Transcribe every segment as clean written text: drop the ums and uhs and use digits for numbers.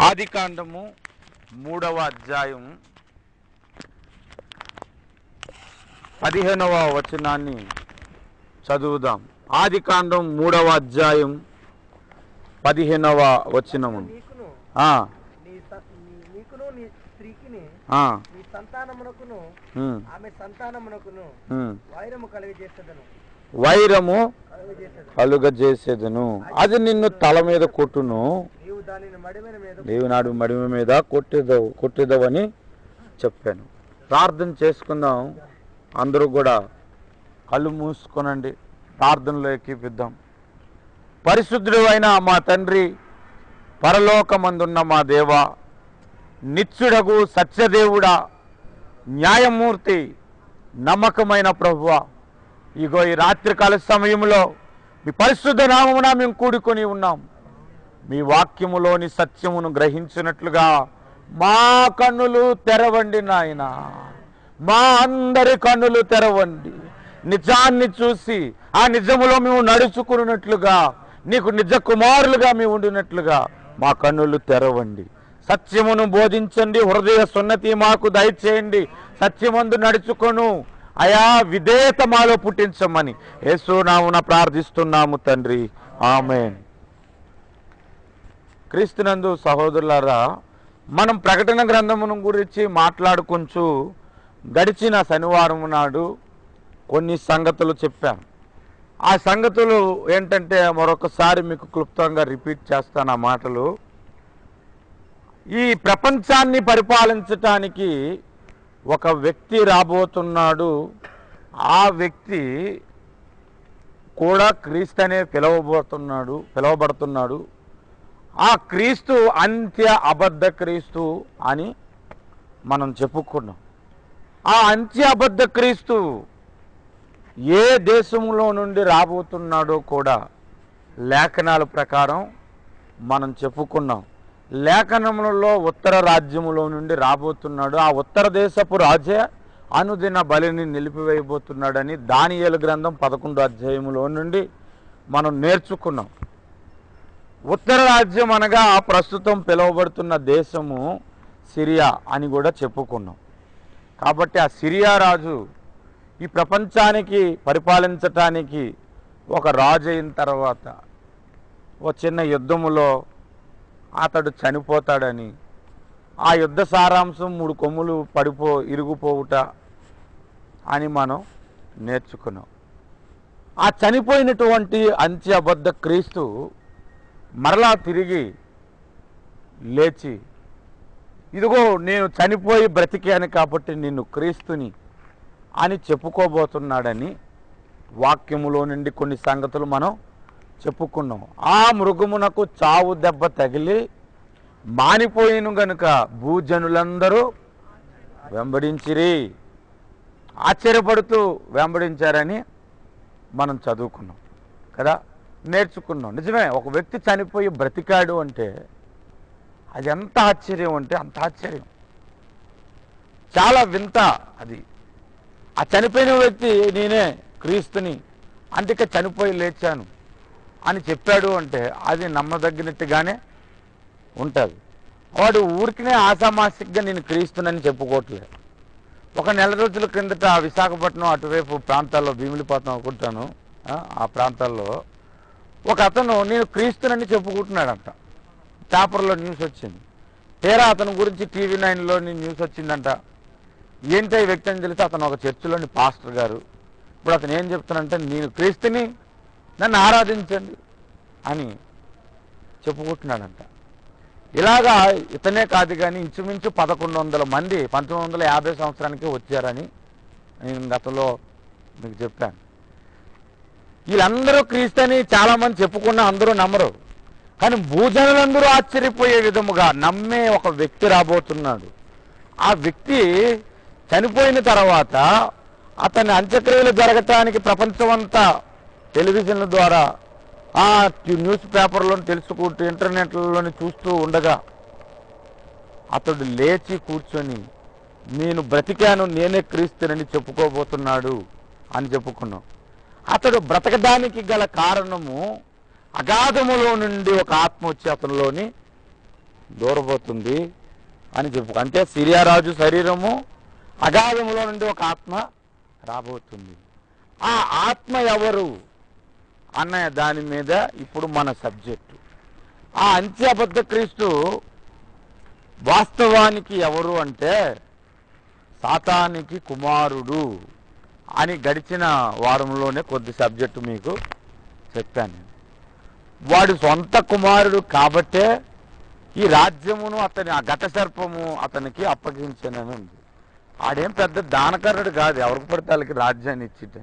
ఆదికాండము 3వ అధ్యాయం 15వ వచనాన్ని చదువుదాం. ఆదికాండం 3వ అధ్యాయం 15వ వచనము. వైరము కలుగజేసేదను, అది నిన్ను తల మీద కొట్టును, నీవు నాడు మడిమ మీద కొట్టేదవని చెప్పాను. ప్రార్థన చేసుకుందాం. అందరూ కూడా కళ్ళు మూసుకొనండి, ప్రార్థనలో ఎక్కిపిద్దాం. పరిశుద్ధుడు అయిన మా తండ్రి, పరలోకమందున్న మా దేవ, నిత్యుడగు సత్యదేవుడా, న్యాయమూర్తి, నమ్మకమైన ప్రభువా, ఇగో ఈ రాత్రికాల సమయంలో మీ పరిశుద్ధ నామమున మేము కూడుకొని ఉన్నాం. మీ వాక్యములోని సత్యమును గ్రహించినట్లుగా మా కన్నులు తెరవండి నాయన, మా అందరి కన్నులు తెరవండి. నిజాన్ని చూసి ఆ నిజములో మేము నడుచుకున్నట్లుగా, నీకు నిజ కుమారులుగా మేము ఉండినట్లుగా మా కన్నులు తెరవండి. సత్యమును బోధించండి, హృదయ సున్నతి మాకు దయచేయండి. సత్యమందు నడుచుకొను అయా, విధేయత మాలో పుట్టించమని యేసు నామమున ప్రార్థిస్తున్నాము తండ్రి, ఆమేన్. క్రీస్తునందు సహోదరులారా, మనం ప్రకటన గ్రంథమును గురించి మాట్లాడుకుంటూ గడిచిన శనివారం నాడు కొన్ని సంగతులు చెప్పాం. ఆ సంగతులు ఏంటంటే మరొకసారి మీకు క్లుప్తంగా రిపీట్ చేస్తాను ఆ మాటలు. ఈ ప్రపంచాన్ని పరిపాలించటానికి ఒక వ్యక్తి రాబోతున్నాడు. ఆ వ్యక్తి కూడా క్రీస్తు అనే పిలవబడుతున్నాడు. ఆ క్రీస్తు అంత్య అబద్ధ క్రీస్తు అని మనం చెప్పుకున్నాం. ఆ అంత్య అబద్ధ క్రీస్తు ఏ దేశంలో నుండి రాబోతున్నాడో కూడా లేఖనాల ప్రకారం మనం చెప్పుకున్నాం. లేఖనములలో ఉత్తర రాజ్యములో నుండి రాబోతున్నాడు. ఆ ఉత్తర దేశపు రాజే అనుదిన బలిని నిలిపివేయబోతున్నాడని దానియేలు గ్రంథం 11వ అధ్యాయములో నుండి మనం నేర్చుకున్నాం. ఉత్తర రాజ్యం అనగా ప్రస్తుతం పిలువబడుతున్న దేశము సిరియా అని కూడా చెప్పుకున్నాం. కాబట్టి ఆ సిరియా రాజు ఈ ప్రపంచానికి పరిపాలించటానికి ఒక రాజు అయిన తర్వాత ఓ చిన్న యుద్ధములో అతడు చనిపోతాడని, ఆ యుద్ధ సారాంశం 3 కొమ్ములు ఇరిగిపోవుట అని మనం నేర్చుకున్నాం. ఆ చనిపోయినటువంటి అంత్య అబద్ధ క్రీస్తు మరలా తిరిగి లేచి, ఇదిగో నేను చనిపోయి బ్రతికాను కాబట్టి నిన్ను క్రీస్తుని అని చెప్పుకోబోతున్నాడని వాక్యములో నుండి కొన్ని సంగతులు మనం చెప్పుకున్నాం. ఆ మృగమునకు చావు దెబ్బ తగిలి మానిపోయిను గనుక భూజనులందరూ వెంబడించిరి, ఆశ్చర్యపడుతూ వెంబడించారని మనం చదువుకున్నాం కదా, నేర్చుకున్నాం. నిజమే, ఒక వ్యక్తి చనిపోయి బ్రతికాడు అంటే అది ఎంత ఆశ్చర్యం అంటే అంత ఆశ్చర్యం, చాలా వింత. అది ఆ చనిపోయిన వ్యక్తి నేనే క్రీస్తుని, అందుకే చనిపోయి లేచాను అని చెప్పాడు అంటే అది నమ్మదగినట్టుగానే ఉంటుంది. వాడు ఊరికినే ఆషామాసిగ్గా నేను క్రీస్తునని చెప్పుకోవట్లేదు. ఒక నెల రోజుల క్రిందట విశాఖపట్నం అటువైపు ప్రాంతాల్లో, భీమిలిపట్నం అనుకుంటాను, ఆ ప్రాంతాల్లో ఒక అతను నేను క్రీస్తునని చెప్పుకుంటున్నాడంట. పేపర్లో న్యూస్ వచ్చింది. తీరా అతని గురించి టీవీ 9లో న్యూస్ వచ్చిందంట. ఏంటో ఈ వ్యక్తి అని తెలిసి అతను ఒక చర్చిలోని పాస్టర్ గారు. ఇప్పుడు అతను ఏం చెప్తానంటే నేను క్రీస్తుని, నన్ను ఆరాధించండి అని చెప్పుకుంటున్నాడంట. ఇలాగా ఇతనే కాదు కానీ ఇంచుమించు 1100 మంది 1950 సంవత్సరానికి వచ్చారని నేను గతంలో మీకు చెప్పాను. వీళ్ళందరూ క్రీస్తుని చాలామంది చెప్పుకున్నా అందరూ నమ్మరు. కానీ భూజనులందరూ ఆశ్చర్యపోయే విధముగా నమ్మే ఒక వ్యక్తి రాబోతున్నాడు. ఆ వ్యక్తి చనిపోయిన తర్వాత అతని అంత్యక్రియలు జరగటానికి ప్రపంచమంతా టెలివిజన్ల ద్వారా, ఆ న్యూస్ పేపర్లో తెలుసుకుంటూ, ఇంటర్నెట్లోని చూస్తూ ఉండగా అతడు లేచి కూర్చొని నేను బ్రతికాను, నేనే క్రీస్తునని చెప్పుకోబోతున్నాడు అని చెప్పుకున్నాం. అతడు బ్రతకడానికి గల కారణము అగాధములో నుండి ఒక ఆత్మ వచ్చి అతనిలోని దూరపోతుంది అని చెప్పు. అంటే సిరియా రాజు శరీరము, అగాధములో నుండి ఒక ఆత్మ రాబోతుంది. ఆ ఆత్మ ఎవరు అన్న దాని మీద ఇప్పుడు మన సబ్జెక్టు. ఆ అంత్య అబద్ధ క్రీస్తు వాస్తవానికి ఎవరు అంటే సాతానికి కుమారుడు అని గడిచిన వారంలోనే కొద్ది సబ్జెక్టు మీకు చెప్పాను. వాడు సొంత కుమారుడు కాబట్టే ఈ రాజ్యమును అతని ఆ ఘట సర్పము అతనికి అప్పగించానని ఉంది. ఆడేం పెద్ద దానకర్రుడు కాదు, ఎవరికి పడితే వాళ్ళకి రాజ్యాన్ని ఇచ్చిట.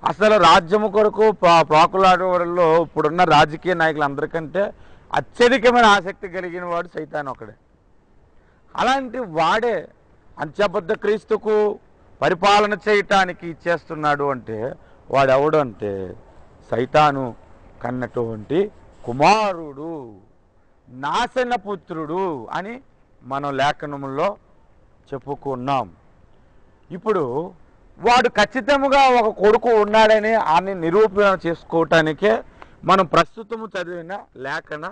అసలు రాజ్యము కొరకు ప్రాకులాడేవాళ్ళలో ఇప్పుడున్న రాజకీయ నాయకులందరికంటే అత్యధికమైన ఆసక్తి కలిగిన వాడు సైతాన్ ఒకడే. అలాంటి వాడే అంత్యబద్ధ క్రీస్తుకు పరిపాలన చేయటానికి ఇచ్చేస్తున్నాడు అంటే వాడెవడు అంటే సైతాను కన్నటువంటి కుమారుడు, నాశనపుత్రుడు అని మనం లేఖనములో చెప్పుకున్నాం. ఇప్పుడు వాడు ఖచ్చితంగా ఒక కొడుకు ఉన్నాడని అని నిరూపణ చేసుకోవటానికే మనం ప్రస్తుతము చదివిన లేఖన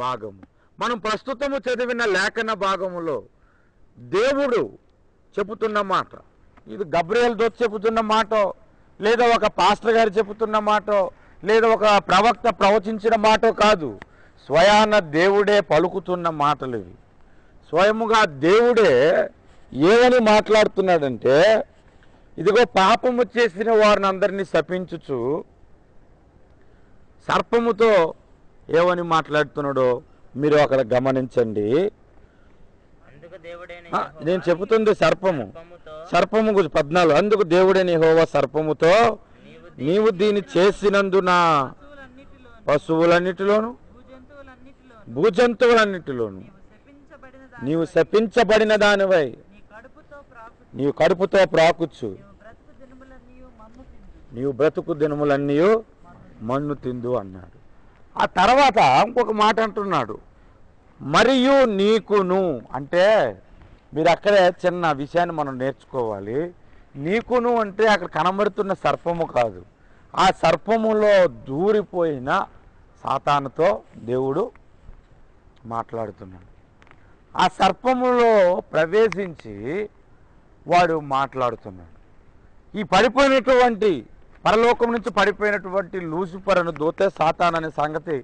భాగము. మనం ప్రస్తుతము చదివిన లేఖన భాగములో దేవుడు చెబుతున్న మాట, ఇది గబ్రియల్ దూత చెబుతున్న మాట, లేదా ఒక పాస్టర్ గారు చెబుతున్న మాట, లేదా ఒక ప్రవక్త ప్రవచించిన మాట కాదు. స్వయాన దేవుడే పలుకుతున్న మాటలు ఇవి. స్వయముగా దేవుడే ఏమని మాట్లాడుతున్నాడంటే, ఇదిగో పాపము చేసిన వారిని అందరినీ శపించుచు సర్పముతో ఏమని మాట్లాడుతున్నాడో మీరు అక్కడ గమనించండి. నేను చెబుతుంది సర్పము గురించి 14. అందుకు దేవుడైన యెహోవా సర్పముతో నీవు దీన్ని చేసినందున పశువులన్నిటిలోను భూజంతువులన్నిటిలోను నీవు శపించబడిన దానివై నీవు కడుపుతో ప్రాకుచ్చు, నీవు బ్రతుకు దినములన్నీ మన్ను తిందు అన్నాడు. ఆ తర్వాత ఇంకొక మాట అంటున్నాడు, మరియు నీకును. అంటే మీరు అక్కడే చిన్న విషయాన్ని మనం నేర్చుకోవాలి. నీకును అంటే అక్కడ కనబడుతున్న సర్పము కాదు, ఆ సర్పములో దూరిపోయిన సాతానుతో దేవుడు మాట్లాడుతున్నాడు. ఆ సర్పములో ప్రవేశించి వాడు మాట్లాడుతున్నాడు. ఈ పడిపోయినటువంటి పరలోకం నుంచి పడిపోయినటువంటి లూసిఫర్ అనే దూతే సాతాన్ అనే సంగతి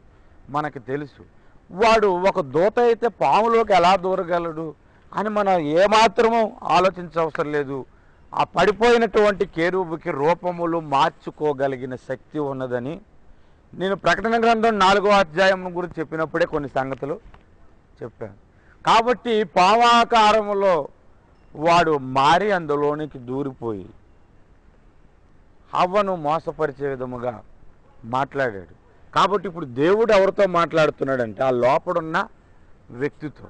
మనకి తెలుసు. వాడు ఒక దూత అయితే పాములోకి ఎలా దూరగలడు అని మనం ఏమాత్రము ఆలోచించవసరం లేదు. ఆ పడిపోయినటువంటి కేరూబుకి రూపములు మార్చుకోగలిగిన శక్తి ఉన్నదని నేను ప్రకటన గ్రంథం 4వ అధ్యాయం గురించి చెప్పినప్పుడే కొన్ని సంగతులు చెప్పాను. కాబట్టి పావాకారములో వాడు మారి అందులోనికి దూరిపోయి హవ్వను మోసపరిచే విధముగా మాట్లాడాడు. కాబట్టి ఇప్పుడు దేవుడు ఎవరితో మాట్లాడుతున్నాడంటే ఆ లోపడున్న వ్యక్తితో.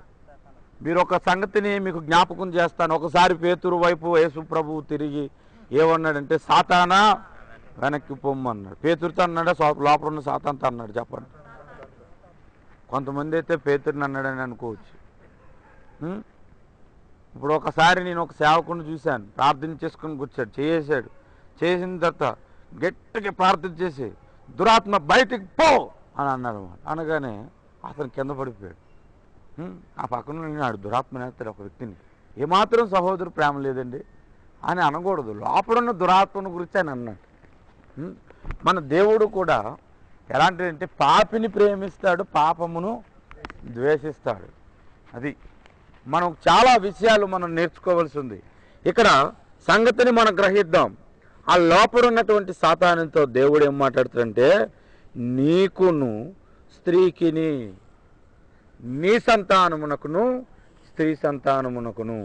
మీరు ఒక సంగతిని మీకు జ్ఞాపకం చేస్తాను. ఒకసారి పేతురు వైపు యేసు ప్రభువు తిరిగి ఏమన్నాడంటే, సాతానా వెనక్కి పొమ్మన్నాడు. పేతురుతో అన్నాడా లోపల ఉన్న సాతాన్తో అన్నాడు? చెప్పండి. కొంతమంది అయితే పేతురుని అన్నాడని అనుకోవచ్చు. ఇప్పుడు ఒకసారి నేను ఒక సేవకుని చూశాను, ప్రార్థన చేసుకుని కూర్చాడు, చేసాడు. చేసిన తర్వాత గట్టిగా ప్రార్థన చేసి దురాత్మ బయటికి పో అని అన్నాడు. అనగానే అతను కింద పడిపోయాడు. ఆ పక్కన నిన్నాడు దురాత్మ నేస్తాడు ఒక వ్యక్తిని. ఏమాత్రం సహోదరు ప్రేమ లేదండి అని అనకూడదు, లోపడున్న దురాత్మను గురించి ఆయన అన్నాడు. మన దేవుడు కూడా ఎలాంటిదంటే పాపిని ప్రేమిస్తాడు, పాపమును ద్వేషిస్తాడు. అది మనం చాలా విషయాలు మనం నేర్చుకోవాల్సి ఉంది. ఇక్కడ సంగతిని మనం గ్రహిద్దాం. ఆ లోపడున్నటువంటి సాతానుతో దేవుడు ఏం మాట్లాడుతాడంటే, నీకును స్త్రీకిని, నీ సంతానమునకును స్త్రీ సంతానమునకును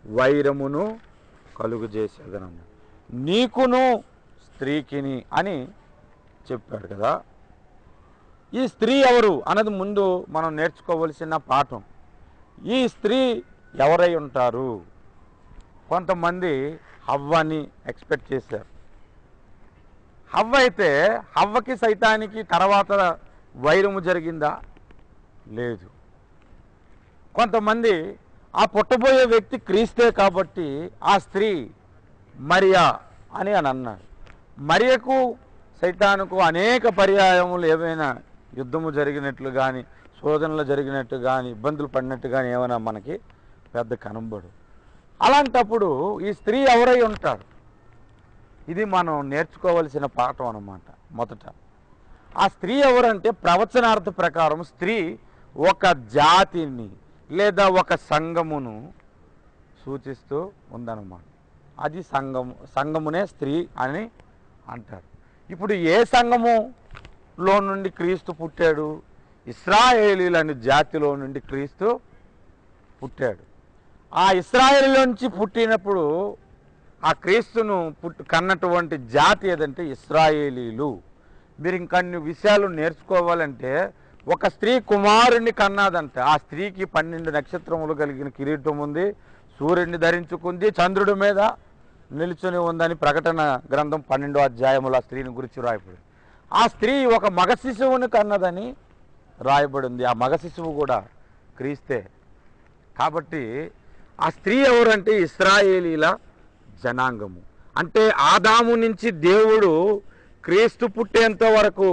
వైరమును కలుగు చేసేదనన్న. నీకును స్త్రీకిని అని చెప్పాడు కదా. ఈ స్త్రీ ఎవరు అన్నది ముందు మనం నేర్చుకోవలసిన పాఠం. ఈ స్త్రీ ఎవరై ఉంటారు? కొంతమంది హవ్వని ఎక్స్పెక్ట్ చేశారు. హవ్వ అయితే హవ్వకి సైతానికి తర్వాత వైరము జరిగిందా? లేదు. కొంతమంది ఆ పుట్టబోయే వ్యక్తి క్రీస్తే కాబట్టి ఆ స్త్రీ మరియా అని అన్నారు. మరియకు సైతానుకు అనేక పర్యాయములు ఏవైనా యుద్ధము జరిగినట్లు కానీ శోధనలు జరిగినట్టు కానీ ఇబ్బందులు పడినట్టు కానీ ఏమైనా మనకి పెద్ద కనబడు. అలాంటప్పుడు ఈ స్త్రీ ఎవరై ఉంటారు? ఇది మనం నేర్చుకోవలసిన పాఠం అన్నమాట. మొదట ఆ స్త్రీ ఎవరంటే ప్రవచనార్థ ప్రకారం స్త్రీ ఒక జాతిని లేదా ఒక సంఘమును సూచిస్తూ ఉందన్నమాట. అది సంఘమునే స్త్రీ అని అంటారు. ఇప్పుడు ఏ సంఘములో నుండి క్రీస్తు పుట్టాడు? ఇశ్రాయేలీయులు అనే జాతిలో నుండి క్రీస్తు పుట్టాడు. ఆ ఇశ్రాయేలు నుంచి పుట్టినప్పుడు ఆ క్రీస్తును కన్నటువంటి జాతి ఏదంటే ఇశ్రాయేలీలు. మీరు ఇంకన్ని విషయాలు నేర్చుకోవాలంటే ఒక స్త్రీ కుమారుణ్ణి కన్నాదంటే ఆ స్త్రీకి 12 నక్షత్రములు కలిగిన కిరీటం ఉంది, సూర్యుడిని ధరించుకుంది, చంద్రుడి మీద నిలుచుని ఉందని ప్రకటన గ్రంథం 12వ అధ్యాయములో ఆ స్త్రీని గురించి రాయబడింది. ఆ స్త్రీ ఒక మగ శిశువుని కన్నదని రాయబడింది. ఆ మగ శిశువు కూడా క్రీస్తే. కాబట్టి ఆ స్త్రీ ఎవరంటే ఇశ్రాయేలీల జనాంగము. అంటే ఆదాము నుంచి దేవుడు క్రీస్తు పుట్టేంత వరకు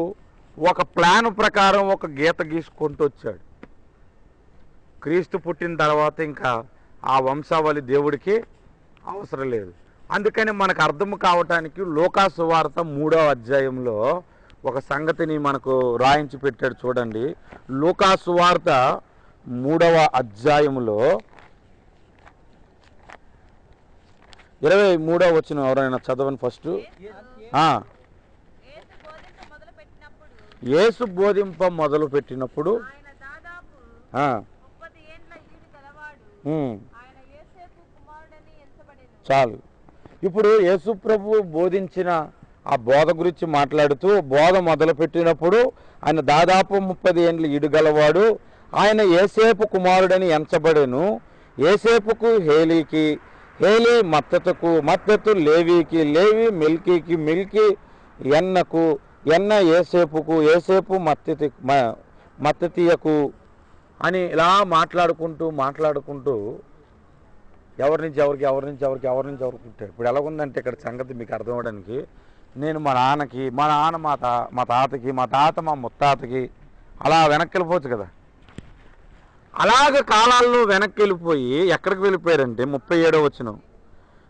ఒక ప్లాన్ ప్రకారం ఒక గీత గీసుకుంటూ వచ్చాడు. క్రీస్తు పుట్టిన తర్వాత ఇంకా ఆ వంశావళి దేవుడికి అవసరం లేదు. అందుకని మనకు అర్థం కావటానికి లూకా సువార్త 3వ అధ్యాయంలో ఒక సంగతిని మనకు రాయించి పెట్టాడు. చూడండి, లూకా సువార్త 3వ అధ్యాయంలో 23వ వచనం ఎవరైనా చదవండి ఫస్ట్. యేసు బోధింప మొదలు పెట్టినప్పుడు చాలు. ఇప్పుడు యేసు ప్రభు బోధించిన ఆ బోధ గురించి మాట్లాడుతూ బోధ మొదలు పెట్టినప్పుడు ఆయన దాదాపు 30 ఏండ్ల ఈడుగలవాడు, ఆయన యేసేపు కుమారుడని ఎంచబడెను. యేసేపుకు హేలీకి, హేలీ మత్తతుకు, మత్తతు లేవీకి, లేవి మిల్కీకి, మిల్కీ ఎన్నకు, ఎన్న యేసేపుకు, యేసేపు మత్తతీయకు అని ఇలా మాట్లాడుకుంటూ ఎవరి నుంచి ఎవరికి పుట్టాడు. ఇప్పుడు ఎలాగుందంటే ఇక్కడ సంగతి మీకు అర్థం అవడానికి, నేను మా నాన్నకి, మా నాన్న మా తాతకి, మా తాత మా ముత్తాతకి అలా వెనక్కి వెళ్ళిపోవచ్చు కదా. అలాగ కాలాల్లో వెనక్కి వెళ్ళిపోయి ఎక్కడికి వెళ్ళిపోయారంటే 37వ వచనం,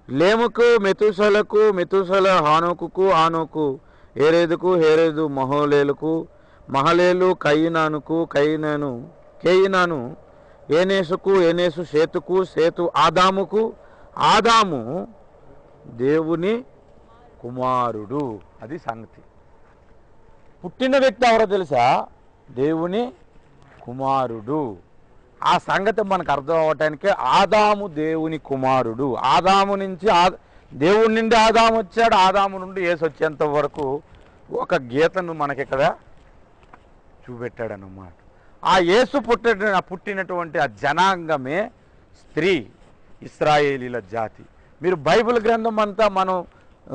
లేముకు మెతూసలకు, మెతూసల హానోకుకు, హానోకు హేరేదుకు, హేరేదు మహోలేలుకు, మహలేలు కయినానుకు, కేయినాను ఏనేసుకు, ఏనేసు సేతుకు, సేతు ఆదాముకు, ఆదాము దేవుని కుమారుడు. అది సంగతి. పుట్టిన వ్యక్తి ఎవరో తెలుసా? దేవుని కుమారుడు. ఆ సంగతి మనకు అర్థం అవ్వటానికి ఆదాము దేవుని కుమారుడు. ఆదాము నుంచి దేవుడి నుండి ఆదాము వచ్చాడు, ఆదాము నుండి యేసు వచ్చేంత వరకు ఒక గీతను మనకిక్కడ చూపెట్టాడు అన్నమాట. ఆ యేసు పుట్టినటువంటి ఆ జనాంగమే స్త్రీ, ఇశ్రాయేలీల జాతి. మీరు బైబిల్ గ్రంథం అంతా మనం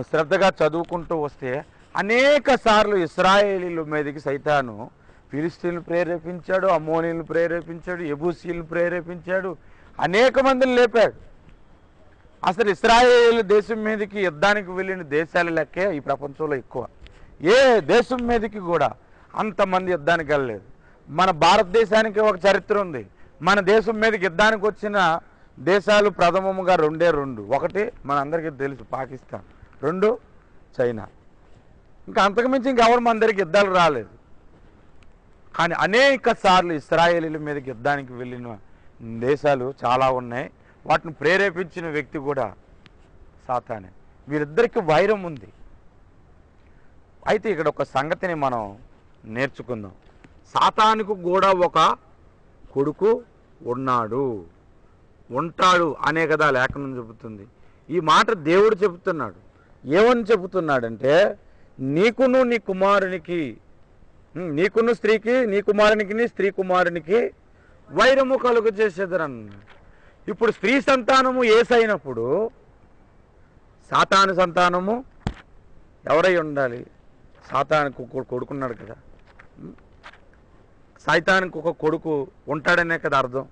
శ్రద్ధగా చదువుకుంటూ వస్తే అనేక సార్లు ఇశ్రాయేలీల మీదకి సైతాను ఫిలిస్తీన్లు ప్రేరేపించాడు, అమ్మోనీలను ప్రేరేపించాడు, యెబూసీలను ప్రేరేపించాడు, అనేక మందిని లేపాడు. అసలు ఇశ్రాయేలు దేశం మీదకి యుద్ధానికి వెళ్ళిన దేశాల లెక్కే ఈ ప్రపంచంలో ఎక్కువ. ఏ దేశం మీదకి కూడా అంతమంది యుద్ధానికి వెళ్ళలేదు. మన భారతదేశానికి ఒక చరిత్ర ఉంది. మన దేశం మీదకి యుద్ధానికి వచ్చిన దేశాలు ప్రథమముగా 2. ఒకటి మనందరికీ తెలుసు పాకిస్తాన్, 2 చైనా. ఇంకా అంతకుమించి ఇంకెవరు మన దగ్గరికి యుద్ధాలు రాలేదు. కానీ అనేక సార్లు ఇశ్రాయేలీల మీదకి యుద్ధానికి వెళ్ళిన దేశాలు చాలా ఉన్నాయి. వాటిని ప్రేరేపించిన వ్యక్తి కూడా సాతానే. వీరిద్దరికి వైరం ఉంది. అయితే ఇక్కడ ఒక సంగతిని మనం నేర్చుకుందాం. సాతానుకు కూడా ఒక కొడుకు ఉంటాడు అనే కదా లేఖనం చెబుతుంది. ఈ మాట దేవుడు చెబుతున్నాడు. ఏమని చెబుతున్నాడంటే, నీకును నీ కుమారునికి, నీకును స్త్రీకి, నీ కుమారునికి, నీ స్త్రీ కుమారునికి వైరము కలుగు చేసేదరన్నాడు. ఇప్పుడు స్త్రీ సంతానము యేసైనప్పుడు సాతాను సంతానము ఎవరై ఉండాలి? సాతానుకు కొడుకున్నాడు కదా. సైతానికి ఒక కొడుకు ఉంటాడనే కదా అర్థం.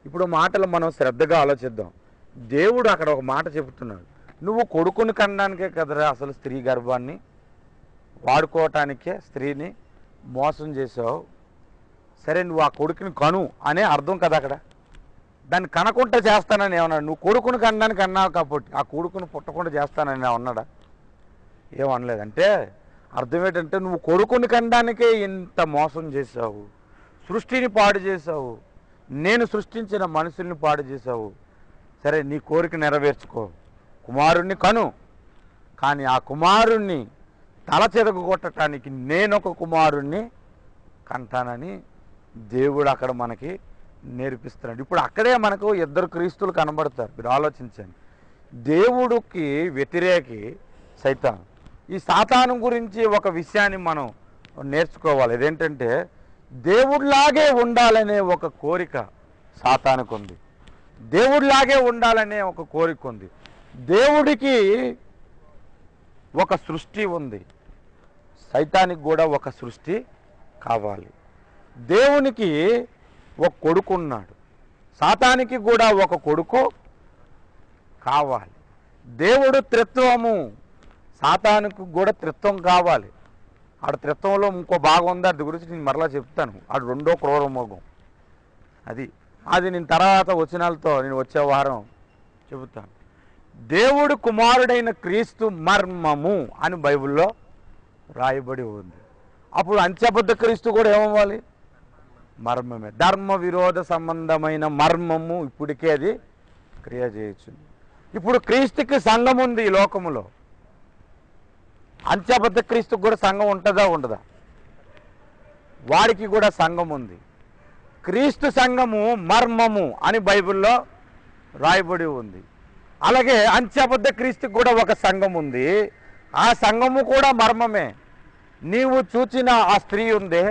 ఇప్పుడు మాటలు మనం శ్రద్ధగా ఆలోచిద్దాం. దేవుడు అక్కడ ఒక మాట చెబుతున్నాడు, నువ్వు కొడుకుని కనడానికే కదరా అసలు స్త్రీ గర్భాన్ని వాడుకోవటానికే స్త్రీని మోసం చేసావు. సరే నువ్వు ఆ కొడుకుని కను అనే అర్థం కదా అక్కడ. దాన్ని కనకుండా చేస్తానని ఏమన్నాడు? నువ్వు కొడుకుని కనడానికి అన్నావు కాబట్టి ఆ కొడుకుని పుట్టకుండా చేస్తానని అన్నాడా? ఏమనలేదంటే అర్థం ఏంటంటే నువ్వు కొడుకుని కనడానికే ఇంత మోసం చేశావు, సృష్టిని పాడు చేశావు, నేను సృష్టించిన మనుషుల్ని పాడు చేశావు. సరే నీ కోరిక నెరవేర్చుకో, కుమారుణ్ణి కను. కానీ ఆ కుమారుణ్ణి తల చెరగొట్టడానికి నేనొక కుమారుణ్ణి కంటానని దేవుడు అక్కడ మనకి నేర్పిస్తున్నాడు. ఇప్పుడు అక్కడే మనకు ఇద్దరు క్రీస్తులు కనబడతారు. మీరు ఆలోచించండి. దేవుడికి వ్యతిరేకి సైతాను. ఈ సాతాను గురించి ఒక విషయాన్ని మనం నేర్చుకోవాలి. ఇదేంటంటే దేవుడిలాగే ఉండాలనే ఒక కోరిక సాతానుకు ఉంది. దేవుడిలాగే ఉండాలనే ఒక కోరిక ఉంది. దేవుడికి ఒక సృష్టి ఉంది, సైతానికి కూడా ఒక సృష్టి కావాలి. దేవునికి ఒక కొడుకు ఉన్నాడు, సాతానికి కూడా ఒక కొడుకు కావాలి. దేవుడు త్రిత్వము, సాతానుకు కూడా త్రిత్వం కావాలి. ఆడ త్రిత్వంలో ఇంకో భాగం ఉంది, అది గురించి నేను మరలా చెప్తాను. ఆడు రెండో క్రూరమోగం. అది నేను తర్వాత వచనాలతో నేను వచ్చే వారం చెబుతాను. దేవుడు కుమారుడైన క్రీస్తు మర్మము అని బైబిల్లో రాయబడి ఉంది. అప్పుడు అంత్యబద్ధ క్రీస్తు కూడా ఏమవ్వాలి? మర్మమే. ధర్మ విరోధ సంబంధమైన మర్మము ఇప్పటికే అది క్రియ చేయొచ్చు. ఇప్పుడు క్రీస్తుకి సంఘం ఉంది ఈ లోకములో. అంత్యబద్ధ క్రీస్తుకు కూడా సంఘం ఉంటుందా ఉండదా? వాడికి కూడా సంఘం ఉంది. క్రీస్తు సంఘము మర్మము అని బైబిల్లో రాయబడి ఉంది. అలాగే అంత్యబద్ధ క్రీస్తుకు కూడా ఒక సంఘం ఉంది. ఆ సంఘము కూడా మర్మమే. నీవు చూచిన ఆ స్త్రీ ఉందే,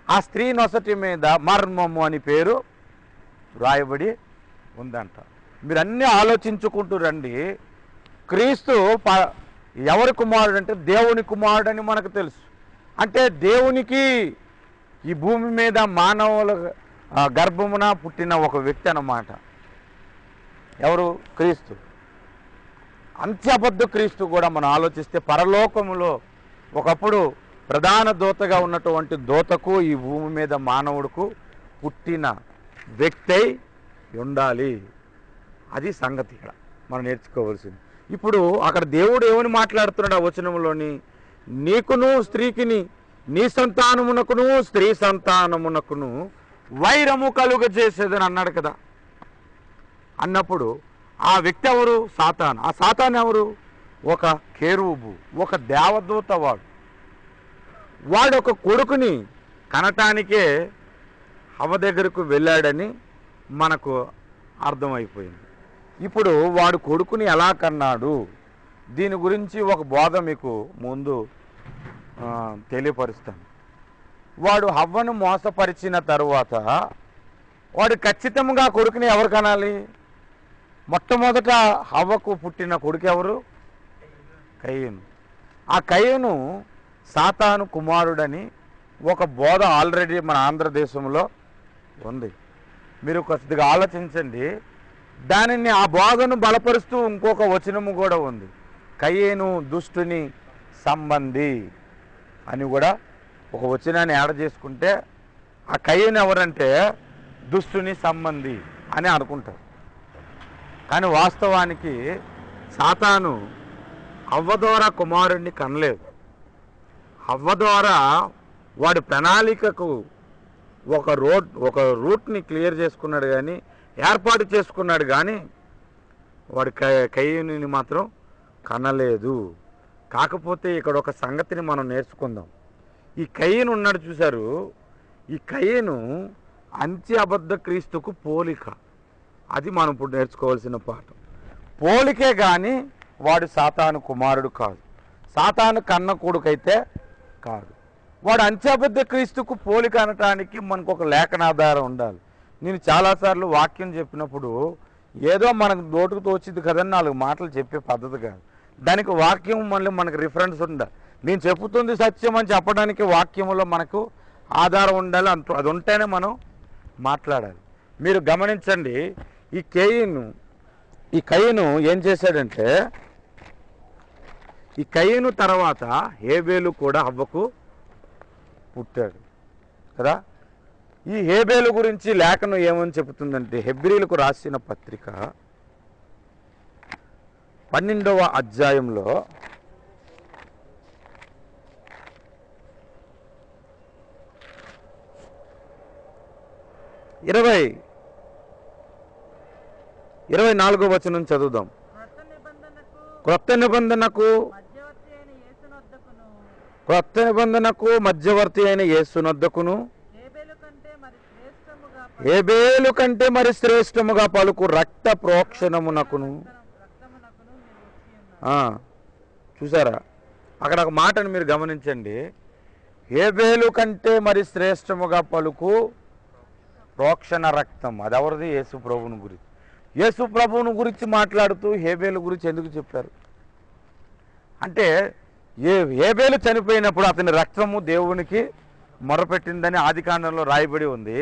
ఆ స్త్రీ నొసటి మీద మర్మము అని పేరు రాయబడి ఉందంట. మీరు అన్నీ ఆలోచించుకుంటూ రండి. క్రీస్తు ఎవరి కుమారుడు అంటే దేవుని కుమారుడు అని మనకు తెలుసు. అంటే దేవునికి ఈ భూమి మీద మానవుల గర్భమున పుట్టిన ఒక వ్యక్తి అన్నమాట. ఎవరు? క్రీస్తు. అంత్యబద్ధ క్రీస్తు కూడా మనం ఆలోచిస్తే పరలోకములో ఒకప్పుడు ప్రధాన దూతగా ఉన్నటువంటి దూతకు ఈ భూమి మీద మానవుడుకు పుట్టిన వ్యక్తి ఉండాలి. అది సంగతి ఇక్కడ మనం నేర్చుకోవాల్సింది. ఇప్పుడు అక్కడ దేవుడు ఏమని మాట్లాడుతున్నాడు ఆ వచనంలోని? నీకును స్త్రీకిని, నీ సంతానమునకును స్త్రీ సంతానమునకును వైరము కలుగజేసేదని అన్నాడు కదా. అన్నప్పుడు ఆ వ్యక్తి ఎవరు? సాతాను. ఆ సాతాను ఎవరు? ఒక కెరూబు, ఒక దేవదూత. వాడు ఒక కొడుకుని కనటానికే హవ్వ దగ్గరకు వెళ్ళాడని మనకు అర్థమైపోయింది. ఇప్పుడు వాడు కొడుకుని ఎలా కన్నాడు, దీని గురించి ఒక బోధ మీకు ముందు తెలియపరుస్తాను. వాడు హవ్వను మోసపరిచిన తరువాత వాడు ఖచ్చితంగా కొడుకుని ఎవరు కనాలి? మొట్టమొదట హవ్వకు పుట్టిన కొడుకు ఎవరు? కయీను. ఆ కయీను సాతాను కుమారుడని ఒక బోధ ఆల్రెడీ మన ఆంధ్రదేశంలో ఉంది. మీరు కొద్దిగా ఆలోచించండి. దానిని ఆ బోధను బలపరుస్తూ ఇంకొక వచనము కూడా ఉంది. కయీను దుష్టుని సంబంధి అని కూడా ఒక వచనాన్ని యాడ్ చేసుకుంటే ఆ కయీను ఎవరంటే దుష్టుని సంబంధి అని అనుకుంటారు. కానీ వాస్తవానికి సాతాను హవ్వ ద్వారా కుమారుడిని కనలేదు. హవ్వ ద్వారా వాడి ప్రణాళికకు ఒక రూట్ని క్లియర్ చేసుకున్నాడు, కానీ ఏర్పాటు చేసుకున్నాడు, కానీ వాడి కయీనుని మాత్రం కనలేదు. కాకపోతే ఇక్కడ ఒక సంగతిని మనం నేర్చుకుందాం. ఈ కయీను ఉన్నాడు చూశారు, ఈ కయీను అంత్యబద్ధ క్రీస్తుకు పోలిక. అది మనం ఇప్పుడు నేర్చుకోవాల్సిన పాఠం. పోలికే కానీ వాడు సాతాను కుమారుడు కాదు, సాతాను కన్న కొడుకైతే కాదు. వాడు అంత్యబద్ధ క్రీస్తుకు పోలిక అనటానికి మనకు ఒక లేఖనాధారం ఉండాలి. నేను చాలాసార్లు వాక్యం చెప్పినప్పుడు ఏదో మనకు నోటుకు తోచింది కదని 4 మాటలు చెప్పే పద్ధతి కాదు. దానికి వాక్యం మళ్ళీ మనకు రిఫరెన్స్ ఉండాలి. నేను చెబుతుంది సత్యం అని చెప్పడానికి వాక్యంలో మనకు ఆధారం ఉండాలి. అది ఉంటేనే మనం మాట్లాడాలి. మీరు గమనించండి, ఈ కయీను ఏం చేశాడంటే, ఈ కయీను తర్వాత హేబేలు కూడా హవ్వకు పుట్టాడు కదా. ఈ హేబేలు గురించి లేఖనం ఏమని చెబుతుందంటే, హెబ్రీలకు రాసిన పత్రిక 12వ అధ్యాయంలో 24వ వచనం చదువుదాం. క్రొత్త నిబంధనకు మధ్యవర్తి అయిన యేసునొద్దకును హేబేలు కంటే మరి శ్రేష్టముగా పలుకు రక్త ప్రోక్షణమునకును. చూసారా, అక్కడ ఒక మాటను మీరు గమనించండి. హేబేలు కంటే మరి శ్రేష్టముగా పలుకు ప్రోక్షణ రక్తం. అది ఎవరిది? యేసు ప్రభువుని గురించి. యేసు ప్రభువుని గురించి మాట్లాడుతూ హేబేలు గురించి ఎందుకు చెప్పారు అంటే, హేబేలు చనిపోయినప్పుడు అతని రక్తము దేవునికి మొరపెట్టిందని ఆదికాండంలో రాయబడి ఉంది.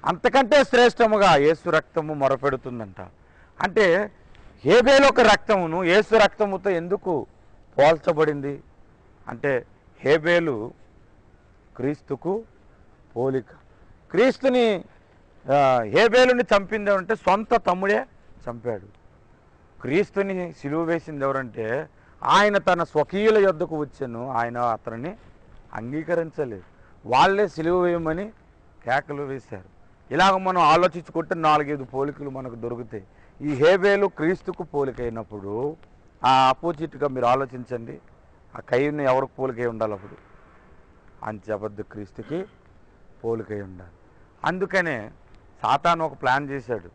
అంతకంటే శ్రేష్టముగా యేసు రక్తము మొరపెడుతుందంట. అంటే హేబేలు ఒక రక్తమును యేసు రక్తముతో ఎందుకు పోల్చబడింది అంటే, హేబేలు క్రీస్తుకు పోలిక. క్రీస్తుని హేబేలుని చంపింది ఎవరంటే సొంత తమ్ముడే చంపాడు. క్రీస్తుని సిలువ వేసింది ఎవరంటే ఆయన తన స్వకీయుల యొద్దకు వచ్చాను, ఆయన అతనిని అంగీకరించలేదు. వాళ్ళే సిలువ వేయమని కేకలు వేశారు. ఇలాగ మనం ఆలోచించుకుంటే 4-5 పోలికలు మనకు దొరుకుతాయి. ఈ హేబేలు క్రీస్తుకు పోలికైనప్పుడు ఆ ఆపోజిట్గా మీరు ఆలోచించండి, ఆ కయ్యను ఎవరికి పోలికై ఉండాలి? అప్పుడు అంత్యబద్ధ క్రీస్తుకి పోలికై ఉండాలి. అందుకనే సాతాను ఒక ప్లాన్ చేశాడు.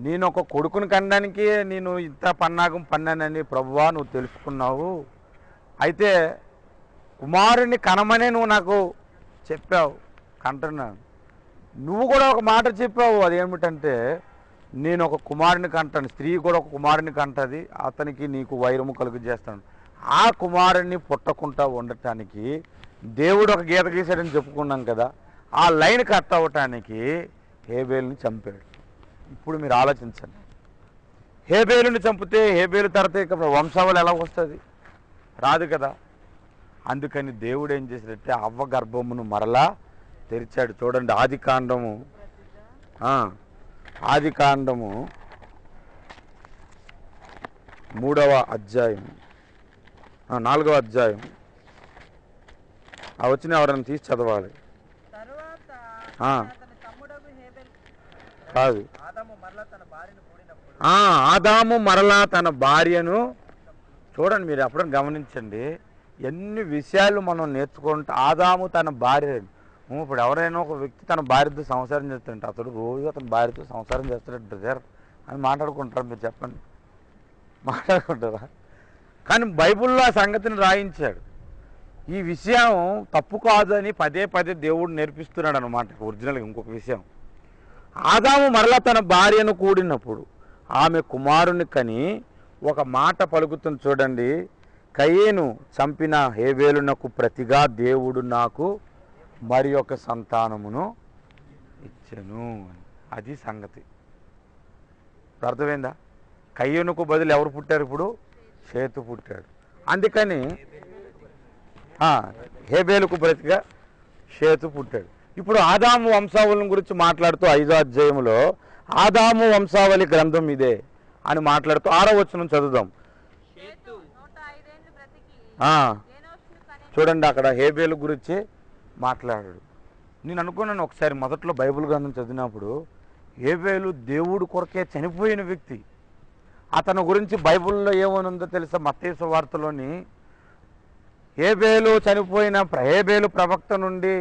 నేను ఒక కొడుకుని కనడానికి నేను ఇంత పన్నాగం పన్నానని ప్రభువా నువ్వు తెలుసుకున్నావు, అయితే కుమారుని కనమనే నువ్వు నాకు చెప్పావు, కంటున్నాను. నువ్వు కూడా ఒక మాట చెప్పావు, అదేమిటంటే నేను ఒక కుమారుని కంటాను, స్త్రీ కూడా ఒక కుమారుని కంటది, అతనికి నీకు వైరము కలుగు చేస్తాను. ఆ కుమారుని పుట్టకుండా ఉండటానికి దేవుడు ఒక గీత గీశాడని చెప్పుకున్నాం కదా, ఆ లైన్ కట్ అవ్వటానికి హేబేలుని చంపాడు. ఇప్పుడు మీరు ఆలోచించండి, హేబేలుని చంపితే హేబేలు తర్వాత ఇక వంశావళి ఎలా వస్తుంది? రాదు కదా. అందుకని దేవుడు ఏం చేశాడంటే అవ్వ గర్భమును మరలా తెరిచాడు. చూడండి, ఆదికాండము 3వ అధ్యాయం 4వ అధ్యాయం వచ్చిన ఎవరైనా తీసి చదవాలి. కాదు, ఆదాము మరలా తన భార్యను. చూడండి, మీరు ఎప్పుడైనా గమనించండి, ఎన్ని విషయాలు మనం నేర్చుకుంటే. ఆదాము తన భార్య, ఇప్పుడు ఎవరైనా ఒక వ్యక్తి తన భార్యతో సంసారం చేస్తాడంటే అతడు రోజు అతని భార్యతో సంసారం చేస్తాడు బ్రదర్ అని మాట్లాడుకుంటారు. మీరు చెప్పండి, మాట్లాడుకుంటారా? కానీ బైబిల్లో ఆ సంగతిని రాయించాడు. ఈ విషయం తప్పు కాదు అని పదే పదే దేవుడు నేర్పిస్తున్నాడు అనమాట. ఒరిజినల్గా ఇంకొక విషయం, ఆదాము మరలా తన భార్యను కూడినప్పుడు ఆమె కుమారుని కని ఒక మాట పలుకుతుంది. చూడండి, కయీను చంపిన హేబేలునకు ప్రతిగా దేవుడు నాకు మరి ఒక సంతానమును ఇచ్చెను. అది సంగతి. అర్థమైందా? కయ్యూనుకు బదులు ఎవరు పుట్టారు? ఇప్పుడు షేతు పుట్టాడు. అందుకని హేబేలుకు ప్రతిగా షేతు పుట్టాడు. ఇప్పుడు ఆదాము వంశావళి గురించి మాట్లాడుతూ 5వ అధ్యాయంలో ఆదాము వంశావళి గ్రంథం ఇదే అని మాట్లాడుతూ 6వ వచనం చదువుదాం. చూడండి, అక్కడ హేబేలు గురించి మాట్లాడాడు. నేను అనుకున్నాను ఒకసారి మొదట్లో బైబిల్ గ్రంథం చదివినప్పుడు, హేబేలు దేవుడు కొరకే చనిపోయిన వ్యక్తి. అతని గురించి బైబిల్లో ఏమనుందో తెలుసా? మత్తయి సువార్తలోని హేబేలు హేబేలు ప్రవక్త నుండి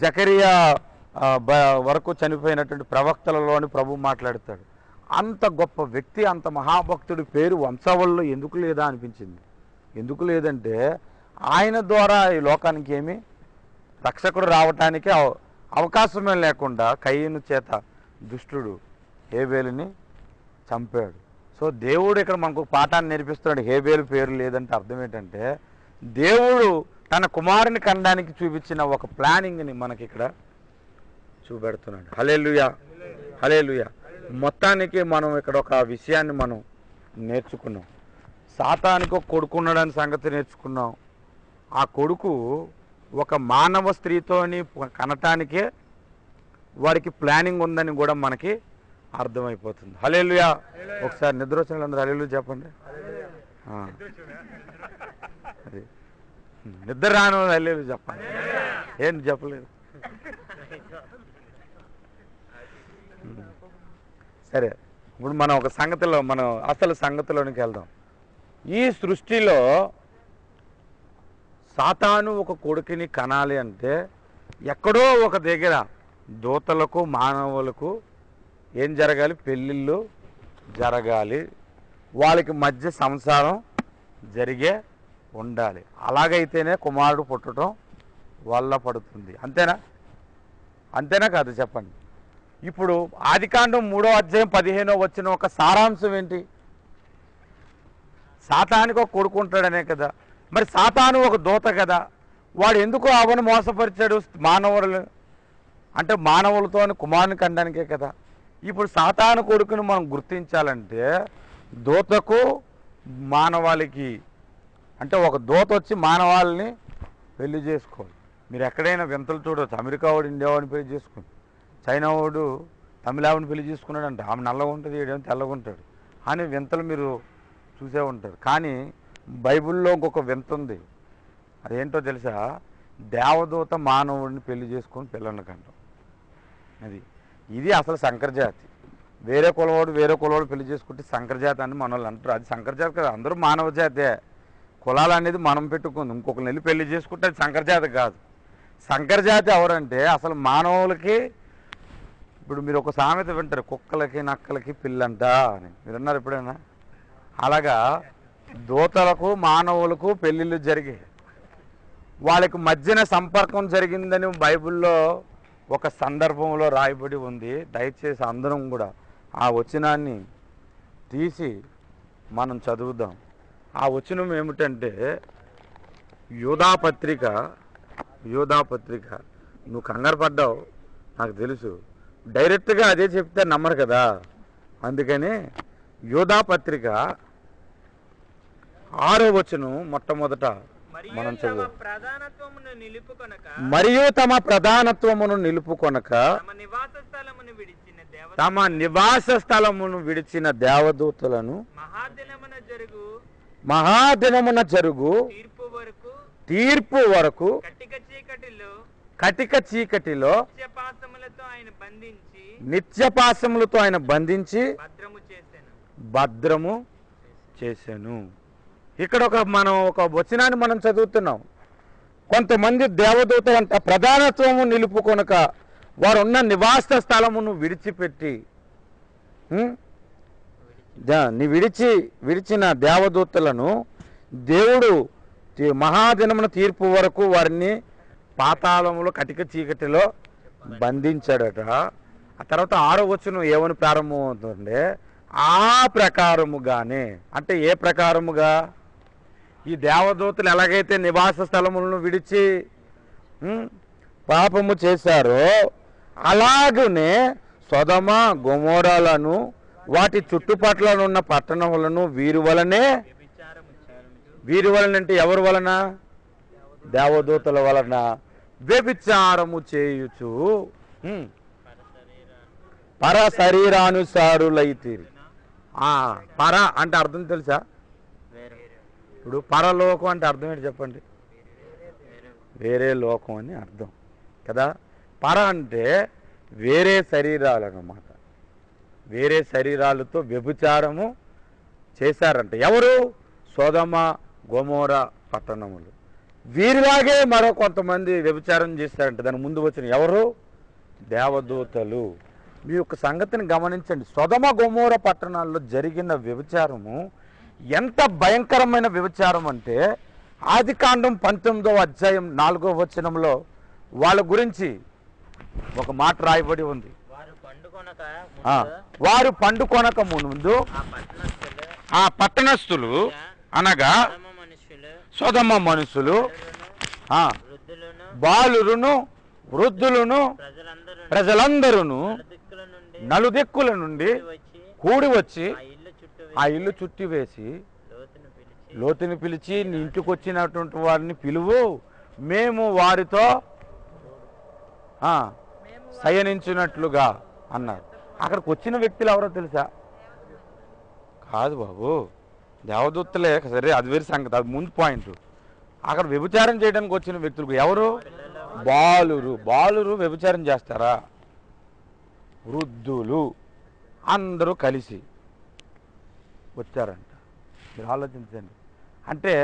జకరియా వరకు చనిపోయినటువంటి ప్రవక్తలలోని ప్రభు మాట్లాడతాడు. అంత గొప్ప వ్యక్తి, అంత మహాభక్తుడి పేరు వంశావళిలో ఎందుకు లేదా అనిపించింది. ఎందుకు లేదంటే ఆయన ద్వారా ఈ లోకానికి ఏమి రక్షకుడు రావటానికి అవకాశమే లేకుండా కయీను చేత దుష్టుడు హేబేలుని చంపాడు. సో దేవుడు ఇక్కడ మనకు పాఠాన్ని నేర్పిస్తున్నాడు. హేబేలు పేరు లేదంటే అర్థం ఏంటంటే దేవుడు తన కుమారుని కనడానికి చూపించిన ఒక ప్లానింగ్ని మనకి ఇక్కడ చూపెడుతున్నాడు. హల్లెలూయా, హల్లెలూయా. మొత్తానికి మనం ఇక్కడ ఒక విషయాన్ని మనం నేర్చుకున్నాం. సాతానికి ఒక కొడుకు ఉన్నాడని సంగతి నేర్చుకున్నాం. ఆ కొడుకు ఒక మానవ స్త్రీతోని కనటానికే వాడికి ప్లానింగ్ ఉందని కూడా మనకి అర్థమైపోతుంది. హల్లెలూయా. ఒకసారి నిద్ర వచ్చిన వాళ్ళందరూ హల్లెలూయా చెప్పండి. అది నిద్ర రాను హల్లెలూయా చెప్పండి. ఏం చెప్పలేదు. సరే, ఇప్పుడు మనం ఒక సంగతిలో మనం అసలు సంగతిలోనికి వెళ్దాం. ఈ సృష్టిలో సాతాను ఒక కొడుకుని కనాలి అంటే ఎక్కడో ఒక దగ్గర దూతలకు మానవులకు ఏం జరగాలి? పెళ్ళిళ్ళు జరగాలి, వాళ్ళకి మధ్య సంసారం జరిగే ఉండాలి. అలాగైతేనే కుమారుడు పుట్టడం వల్ల పడుతుంది. అంతేనా? అంతేనా కాదు చెప్పండి. ఇప్పుడు ఆదికాండం 3వ అధ్యాయం 15వ వచనం ఒక సారాంశం ఏంటి? సాతానికి ఒక కొడుకు ఉంటాడనే కదా. మరి సాతాను ఒక దూత కదా, వాడు ఎందుకు అవను మోసపరిచాడు? మానవులు అంటే మానవులతో కుమారుని కనడానికే కదా. ఇప్పుడు సాతాను కొడుకును మనం గుర్తించాలంటే దూతకు మానవాళికి, అంటే ఒక దూత వచ్చి మానవాళ్ళని పెళ్లి చేసుకోవాలి. మీరు ఎక్కడైనా వింతలు చూడవచ్చు. అమెరికా వాడు ఇండియా వాడిని పెళ్లి చేసుకుని, చైనా వాడు తమిళావిని పెళ్లి చేసుకున్నాడు అంటే ఆమె నల్లగా ఉంటుంది, ఏడేమో తెల్లగా ఉంటాడు అని వింతలు మీరు చూసే ఉంటారు. కానీ బైబిల్లో ఇంకొక వింత ఉంది. అదేంటో తెలుసా? దేవదూత మానవుడిని పెళ్లి చేసుకొని పిల్లల్ని కంటాం. ఇది అసలు సంకరజాతి. వేరే కులవాడు పెళ్లి చేసుకుంటే సంకరజాతి అని మన వాళ్ళు అంటారు. అది సంకరజాతి కదా, అందరూ మానవ జాతే. కులాలు అనేది మనం పెట్టుకుంది, ఇంకొకరిని వెళ్ళి పెళ్లి చేసుకుంటే అది సంకరజాతి కాదు. సంకరజాతి ఎవరంటే అసలు మానవులకి. ఇప్పుడు మీరు ఒక సామెత వింటారు, కుక్కలకి నక్కలకి పిల్లంట అని. మీరు అన్నారు ఎప్పుడైనా? అలాగా దూతలకు మానవులకు పెళ్ళిళ్ళు జరిగాయి, వాళ్ళకి మధ్యన సంపర్కం జరిగిందని బైబిల్లో ఒక సందర్భంలో రాయబడి ఉంది. దయచేసి అందరం కూడా ఆ వచనాన్ని తీసి మనం చదువుదాం. ఆ వచనం ఏమిటంటే యూదాపత్రిక. నువ్వు కంగారు పడ్డావు నాకు తెలుసు, డైరెక్ట్గా అదే చెప్తే నమ్మరు కదా. అందుకని యూదాపత్రిక 6వ వచనం మొట్టమొదట మనం చదువు. మరియు తమ ప్రధానత్వమును నిలుపుకొనక తమ నివాస స్థలమును విడిచిన దేవదూతలను మహాదినమున జరుగు తీర్పు వరకు కటిక చీకటిలో నిత్యపాశములతో ఆయన బంధించి భద్రము చేసెను. ఇక్కడ మనం ఒక వచనాన్ని మనం చదువుతున్నాం. కొంతమంది దేవదూతలు అంట ప్రధానత్వము నిలుపుకొనక వారు ఉన్న నివాస స్థలమును విడిచిపెట్టి విడిచిన దేవదూతలను దేవుడు మహాదినమున తీర్పు వరకు వారిని పాతాళములో కటిక చీకటిలో బంధించాడట. ఆ తర్వాత 6వ వచనం ఏమని ప్రారంభమవుతుందంటే ఆ ప్రకారముగానే, అంటే ఏ ప్రకారముగా? ఈ దేవదూతలు ఎలాగైతే నివాస స్థలములను విడిచి పాపము చేశారో అలాగనే సొదొమ గొమొరాలను వాటి చుట్టుపట్లనున్న పట్టణములను వీరి వలన అంటే ఎవరి వలన? దేవదూతల వలన వ్యభిచారము చేయుచు పర శరీరానుసారులైతిరి. పర అంటే అర్థం తెలుసా? ఇప్పుడు పరలోకం అంటే అర్థం ఏంటి చెప్పండి? వేరే లోకం అని అర్థం కదా. పర అంటే వేరే శరీరాలు అన్నమాట. వేరే శరీరాలతో వ్యభిచారము చేశారంట. ఎవరు? సొదొమ గొమొర పట్టణములు. వీరిలాగే మరో కొంతమంది వ్యభిచారం చేశారంట. దాని ముందు వచ్చిన ఎవరు? దేవదూతలు. మీ యొక్క సంగతిని గమనించండి. సొదొమ గొమొర పట్టణాల్లో జరిగిన వ్యభిచారము ఎంత భయంకరమైన వ్యభిచారం అంటే ఆదికాండం 19వ అధ్యాయం 4వ వచనంలో వాళ్ళ గురించి ఒక మాట రాయబడి ఉంది. వారు పండుకొనక ముందు ఆ పట్టణస్థులు అనగా సొదొమ మనుషులు, బాలురును వృద్ధులను ప్రజలందరూ నలుదిక్కుల నుండి కూడి వచ్చి ఆ ఇల్లు చుట్టి వేసి లోతుని పిలిచి, నీ ఇంటికి వచ్చినటువంటి వారిని పిలువు, మేము వారితో శయనించినట్లుగా అన్నారు. అక్కడికి వచ్చిన వ్యక్తులు ఎవరో తెలుసా? కాదు బాబు, దేవదూతలే. సరే, అది వేరే సంగతి, అది ముందు పాయింట్. అక్కడ వ్యభిచారం చేయడానికి వచ్చిన వ్యక్తులకు ఎవరు? బాలురు. బాలురు వ్యభిచారం చేస్తారా? వృద్ధులు అందరూ కలిసి వచ్చారంట. మీరు ఆలోచించండి. అంటే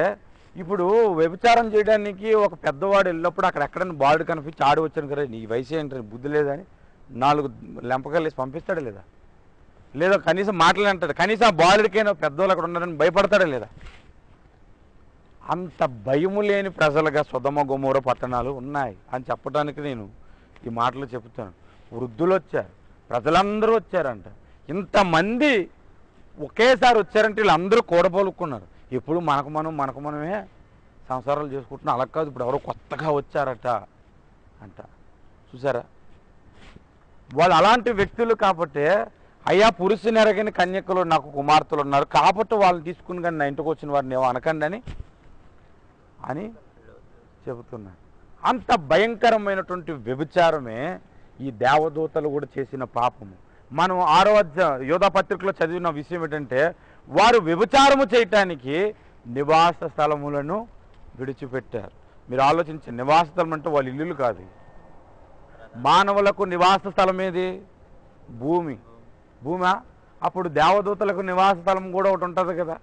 ఇప్పుడు వ్యభిచారం చేయడానికి ఒక పెద్దవాడు వెళ్ళినప్పుడు అక్కడ ఎక్కడైనా బాలుడు కనిపించి ఆడి వచ్చాను కదా, నీ వయసు ఏంటని, బుద్ధి లేదని 4 లెంపకాయలు వేసి పంపిస్తాడా లేదా? లేదా కనీసం మాట్లాడంటాడు. కనీసం ఆ బాలుడికైనా పెద్దవాళ్ళు అక్కడ ఉన్నారని భయపడతాడా లేదా? అంత భయము లేని ప్రజలుగా సొదొమ గొమొర పట్టణాలు ఉన్నాయి అని చెప్పడానికి నేను ఈ మాటలు చెప్తాను. వృద్ధులు వచ్చారు, ప్రజలందరూ వచ్చారంట. ఇంతమంది ఒకేసారి వచ్చారంటే వీళ్ళందరూ కూడబోలుకున్నారు. ఎప్పుడు మనకు మనమే సంసారాలు చేసుకుంటున్నాం. అలా కాదు, ఇప్పుడు ఎవరో కొత్తగా వచ్చారట అంట. చూసారా? వాళ్ళు అలాంటి వ్యక్తులు. కాబట్టి అయ్యా, పురుషుని ఎరగని కన్యకలు నాకు కుమార్తెలు ఉన్నారు కాబట్టి వాళ్ళని తీసుకుని కానీ నా ఇంటికి వచ్చిన వారిని ఏమో అనకండి అని చెబుతున్నారు. అంత భయంకరమైనటువంటి వ్యభిచారమే ఈ దేవదూతలు కూడా చేసిన పాపము. మనం 6వ అధ్యాయం యోధా పత్రికలో చదివిన విషయం ఏంటంటే, వారు వ్యభిచారము చేయటానికి నివాస స్థలములను విడిచిపెట్టారు. మీరు ఆలోచించండి, నివాస స్థలం అంటే వాళ్ళ ఇల్లులు కాదు. మానవులకు నివాస స్థలం ఏది? భూమి. అప్పుడు దేవదూతలకు నివాస స్థలం కూడా ఒకటి ఉంటుంది కదా.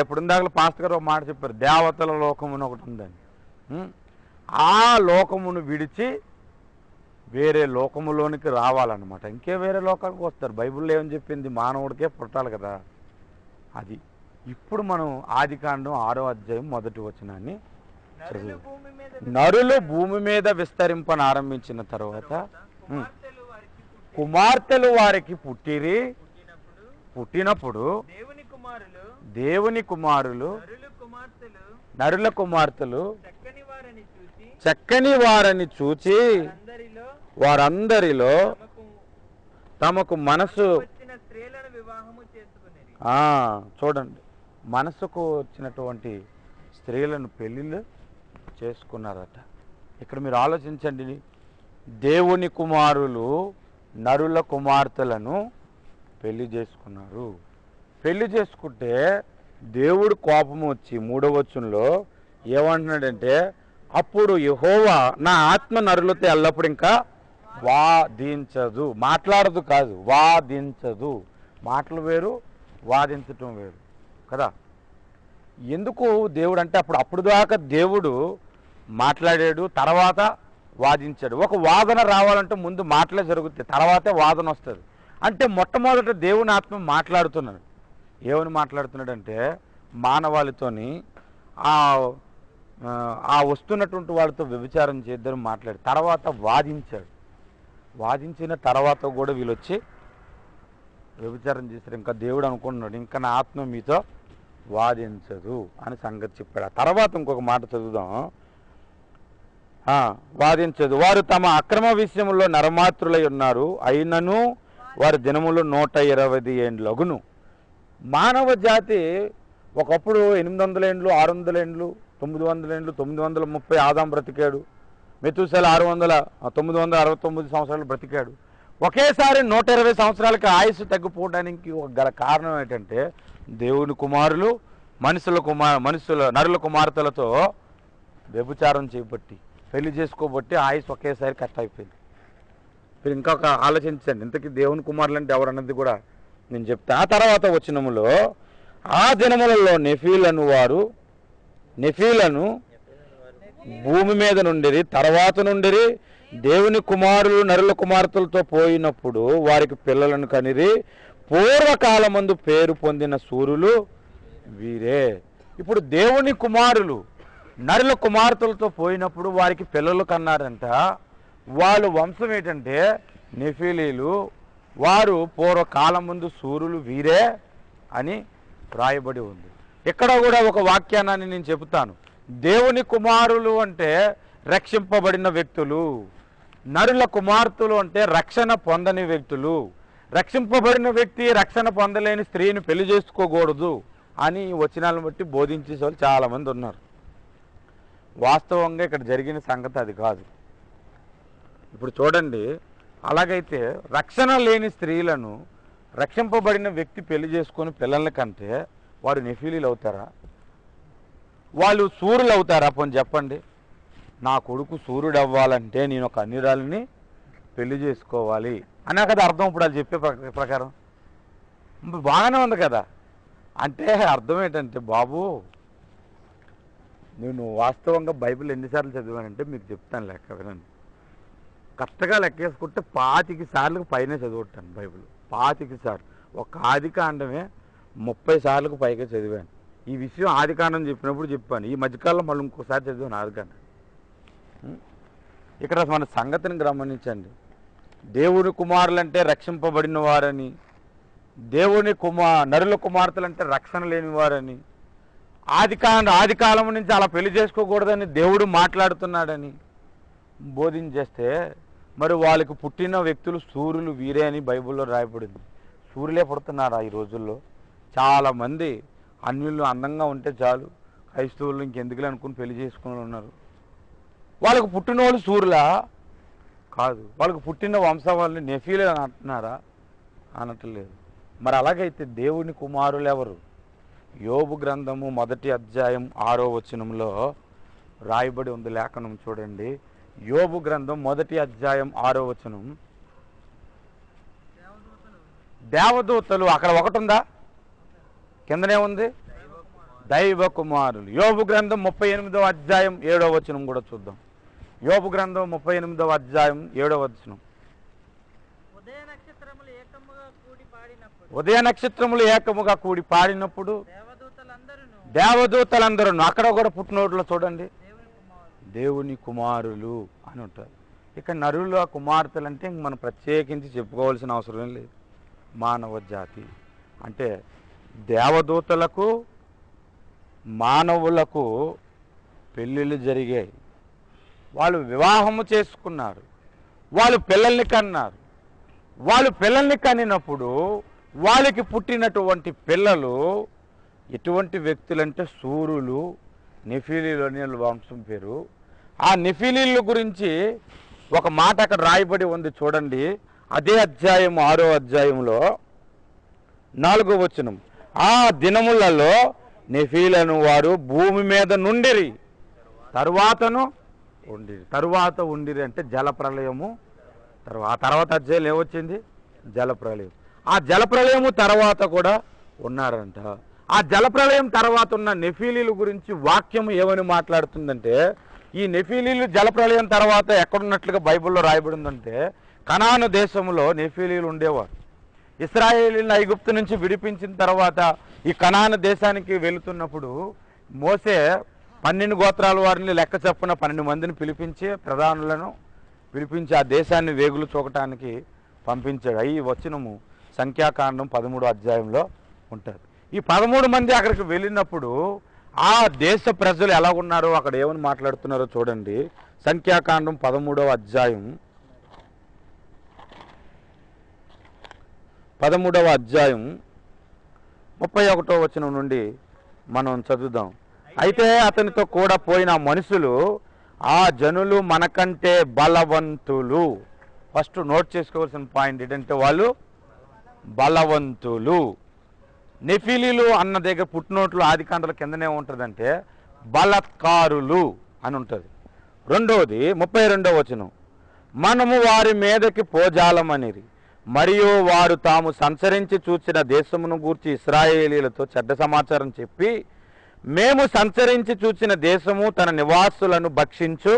ఇప్పుడు ఇందాక పాస్టర్ గారు ఒక మాట చెప్పారు, దేవతల లోకమును ఒకటి ఉందని. ఆ లోకమును విడిచి వేరే లోకములోనికి రావాలన్నమాట. ఇంకే వేరే లోకానికి వస్తారు. బైబిల్లో ఏమని చెప్పింది? మానవుడికే పుట్టాలి కదా. అది ఇప్పుడు మనం ఆదికాండం 6వ అధ్యాయం 1వ వచనాన్ని చదువు. నరులు భూమి మీద విస్తరింపనారంభించిన తర్వాత కుమార్తెలు వారికి పుట్టినప్పుడు దేవుని కుమారులు నరుల కుమార్తెలు చక్కని వారని చూచి వారందరిలో తమకు మనసు చూడండి, మనసుకు వచ్చినటువంటి స్త్రీలను పెళ్ళిళ్ళు చేసుకున్నారట. ఇక్కడ మీరు ఆలోచించండి, దేవుని కుమారులు నరుల కుమార్తెలను పెళ్లి చేసుకున్నారు. పెళ్లి చేసుకుంటే దేవుడు కోపం వచ్చి 3వ వచనంలో ఏమంటున్నాడంటే, అప్పుడు యెహోవా నా ఆత్మ నరులతో ఎల్లప్పుడు ఇంకా వాదించదు. మాట్లాడదు కాదు, వాదించదు. మాటలు వేరు, వాదించటం వేరు కదా. ఎందుకు దేవుడు అంటే అప్పుడు దాకా దేవుడు మాట్లాడాడు, తర్వాత వాదించాడు. ఒక వాదన రావాలంటే ముందు మాటలే జరుగుతాయి, తర్వాతే వాదన వస్తుంది. అంటే మొట్టమొదట దేవుని ఆత్మ మాట్లాడుతున్నాడు. ఏమని మాట్లాడుతున్నాడంటే, మానవాళితోని ఆ వస్తున్నటువంటి వాళ్ళతో వ్యభిచారం చేద్దాం మాట్లాడి తర్వాత వాదించాడు. వాదించిన తర్వాత కూడా వీళ్ళు వచ్చి వ్యభిచారం చేశారు. ఇంకా దేవుడు అనుకుంటున్నాడు, ఇంకా నా ఆత్మ మీతో వాదించదు అని సంగతి చెప్పాడు. ఆ తర్వాత ఇంకొక మాట చదువుదాం. వాదించదు. వారు తమ అక్రమ విషయంలో నరమాత్రులై ఉన్నారు, అయినను వారి దినములు 120 ఏండ్లగును. మానవ జాతి ఒకప్పుడు 800 ఏండ్లు, 600 ఏండ్లు, 900 ఏండ్లు, 930 ఆదాం బ్రతికాడు. మెతూసెల 969 సంవత్సరాలు బ్రతికాడు. ఒకేసారి 120 సంవత్సరాలకి ఆయుస్సు తగ్గిపోవడానికి ఒక గల కారణం ఏంటంటే, దేవుని కుమారులు నరుల కుమార్తెలతో వ్యభిచారం చేయబట్టి, పెళ్లి చేసుకోబట్టి ఆయుస్సు ఒకేసారి కట్ అయిపోయింది. మీరు ఇంకొక ఆలోచించండి, ఇంతకీ దేవుని కుమారులు అంటే ఎవరన్నది కూడా నేను చెప్తా. ఆ తర్వాత వచనములో, ఆ దినములలో నెఫీలను భూమి మీద నుండిరి, తర్వాత నుండిరి. దేవుని కుమారులు నరుల కుమార్తెలతో పోయినప్పుడు వారికి పిల్లలను కనిరి. పూర్వకాలమందు పేరు పొందిన సూరులు వీరే. ఇప్పుడు దేవుని కుమారులు నరుల కుమార్తెలతో పోయినప్పుడు వారికి పిల్లలు కన్నారంట. వాళ్ళ వంశం ఏంటంటే నెఫీలీలు. వారు పూర్వకాలం ముందు సూర్యులు వీరే అని రాయబడి ఉంది. ఇక్కడ కూడా ఒక వాక్యాన్ని నేను చెబుతాను. దేవుని కుమారులు అంటే రక్షింపబడిన వ్యక్తులు, నరుల కుమార్తెలు అంటే రక్షణ పొందని వ్యక్తులు. రక్షింపబడిన వ్యక్తి రక్షణ పొందలేని స్త్రీని పెళ్లి చేసుకోకూడదు అని వచనాలను బట్టి బోధించే వాళ్ళు చాలామంది ఉన్నారు. వాస్తవంగా ఇక్కడ జరిగిన సంగతి అది కాదు. ఇప్పుడు చూడండి, అలాగైతే రక్షణ లేని స్త్రీలను రక్షింపబడిన వ్యక్తి పెళ్లి చేసుకొని పిల్లల కంటే వారు నెఫీలీలు అవుతారా? వాళ్ళు సూర్యులు అవుతారా? పోనీ చెప్పండి. నా కొడుకు సూర్యుడు అవ్వాలంటే నేను ఒక అన్యురాలిని పెళ్లి చేసుకోవాలి అనే కదా అర్థం. ఇప్పుడు వాళ్ళు చెప్పే ప్రకారం బాగానే ఉంది కదా. అంటే అర్థం ఏంటంటే, బాబు నేను వాస్తవంగా బైబిల్ ఎన్నిసార్లు చదివానంటే మీకు చెప్తాను లెక్క, వినండి. కరెక్ట్గా లెక్కేసుకుంటే 25 సార్లకు పైనే చదువుతాను బైబిల్. 25 సార్లు. ఒక ఆదికాండమే 30 సార్లకు పైగా చదివాను. ఈ విషయం ఆదికాండం చెప్పినప్పుడు చెప్పాను. ఈ మధ్యకాలంలో మళ్ళీ ఇంకోసారి చదివాను ఆదికాండం. ఇక్కడ మన సంగతిని గమనించండి. దేవుని కుమారులంటే రక్షింపబడిన వారని, దేవుని నరుల కుమార్తెలంటే రక్షణ లేని వారని, ఆదికాలం నుంచి అలా పెళ్లి చేసుకోకూడదని దేవుడు మాట్లాడుతున్నాడని బోధించేస్తే, మరి వాళ్ళకి పుట్టిన వ్యక్తులు సూర్యులు వీరే అని బైబిల్లో రాయబడింది. సూర్యులే పుడుతున్నారా ఈ రోజుల్లో? చాలామంది అన్యులు అందంగా ఉంటే చాలు, క్రైస్తవులు ఇంకెందుకులే అనుకుని పెళ్లి చేసుకుని ఉన్నారు. వాళ్ళకు పుట్టిన వాళ్ళు సూర్యులా? కాదు. వాళ్ళకు పుట్టిన వంశవాళ్ళని నెఫీలే అంటున్నారా? అనట్లేదు. మరి అలాగైతే దేవుని కుమారులు ఎవరు? యోబు గ్రంథము 1వ అధ్యాయం 6వ వచనంలో రాయబడి ఉంది లేఖనం. చూడండి, యోబు గ్రంథం 1వ అధ్యాయం 6వ వచనం. దేవదూతలు అక్కడ ఒకటి ఉందా? కిందనే ఉంది దైవ కుమారులు. యోబు గ్రంథం 38వ అధ్యాయం 7వ వచనం కూడా చూద్దాం. యోబు గ్రంథం 38వ అధ్యాయం 7వ వచనం. ఉదయ నక్షత్రములు ఏకముగా కూడి పాడినప్పుడు దేవదూతలందరూ, అక్కడ కూడా పుట్టినోట్లో చూడండి దేవుని కుమారులు అని ఉంటారు. ఇక నరుల కుమార్తెలు అంటే మనం ప్రత్యేకించి చెప్పుకోవాల్సిన అవసరం లేదు. మానవ జాతి అంటే దేవదూతలకు మానవులకు పెళ్ళిళ్ళు జరిగాయి. వాళ్ళు వివాహము చేసుకున్నారు, వాళ్ళు పిల్లల్ని కన్నారు. వాళ్ళు పిల్లల్ని కనినప్పుడు వాళ్ళకి పుట్టినటువంటి పిల్లలు ఎటువంటి వ్యక్తులంటే సూర్యులు, నెఫీలీలు అనే వంశం పేరు. ఆ నెఫీలీల గురించి ఒక మాట అక్కడ రాయబడి ఉంది చూడండి. అదే అధ్యాయం 6వ అధ్యాయంలో 4వ వచనం. ఆ దినములలో నెఫీలను వారు భూమి మీద నుండిరి, తరువాతను ఉండిరి. తరువాత ఉండిరి అంటే జలప్రలయము. ఆ తర్వాత అధ్యాయం ఏమొచ్చింది? జలప్రలయం. ఆ జలప్రలయము తర్వాత కూడా ఉన్నారంట. ఆ జలప్రలయం తర్వాత ఉన్న నెఫీలీల గురించి వాక్యం ఏమని మాట్లాడుతుందంటే, ఈ నెఫీలీలు జలప్రలయం తర్వాత ఎక్కడున్నట్లుగా బైబిల్లో రాయబడి ఉందంటే, కనాను దేశంలో నెఫీలీలు ఉండేవారు. ఇశ్రాయేలీయులను ఐగుప్తు నుంచి విడిపించిన తర్వాత ఈ కనాను దేశానికి వెళుతున్నప్పుడు మోసే 12 గోత్రాల వారిని లెక్క చొప్పున 12 మందిని పిలిపించి, ప్రధానులను పిలిపించి ఆ దేశాన్ని వేగులు చూడటానికి పంపించాడు. అయి వచనము సంఖ్యాకాండం 13వ అధ్యాయంలో ఉంటుంది. ఈ 13 మంది అక్కడికి వెళ్ళినప్పుడు ఆ దేశ ప్రజలు ఎలా ఉన్నారో, అక్కడ ఏమని మాట్లాడుతున్నారో చూడండి. సంఖ్యాకాండం 13వ అధ్యాయం 31వ వచనం నుండి మనం చదువుదాం. అయితే అతనితో కూడా పోయిన మనుషులు, ఆ జనులు మనకంటే బలవంతులు. ఫస్ట్ నోట్ చేసుకోవాల్సిన పాయింట్ ఏంటంటే, వాళ్ళు బలవంతులు. నెఫీలీలు అన్న దగ్గర పుట్టినోట్లు ఆదికాండల కిందనే ఉంటుందంటే బలత్కారులు అని ఉంటుంది. రెండవది 32వ వచనం. మనము వారి మీదకి పోజాలమనిరి, మరియు వారు తాము సంచరించి చూచిన దేశమును గూర్చి ఇశ్రాయేలీలతో చెడ్డ సమాచారం చెప్పి, మేము సంచరించి చూచిన దేశము తన నివాసులను భక్షించు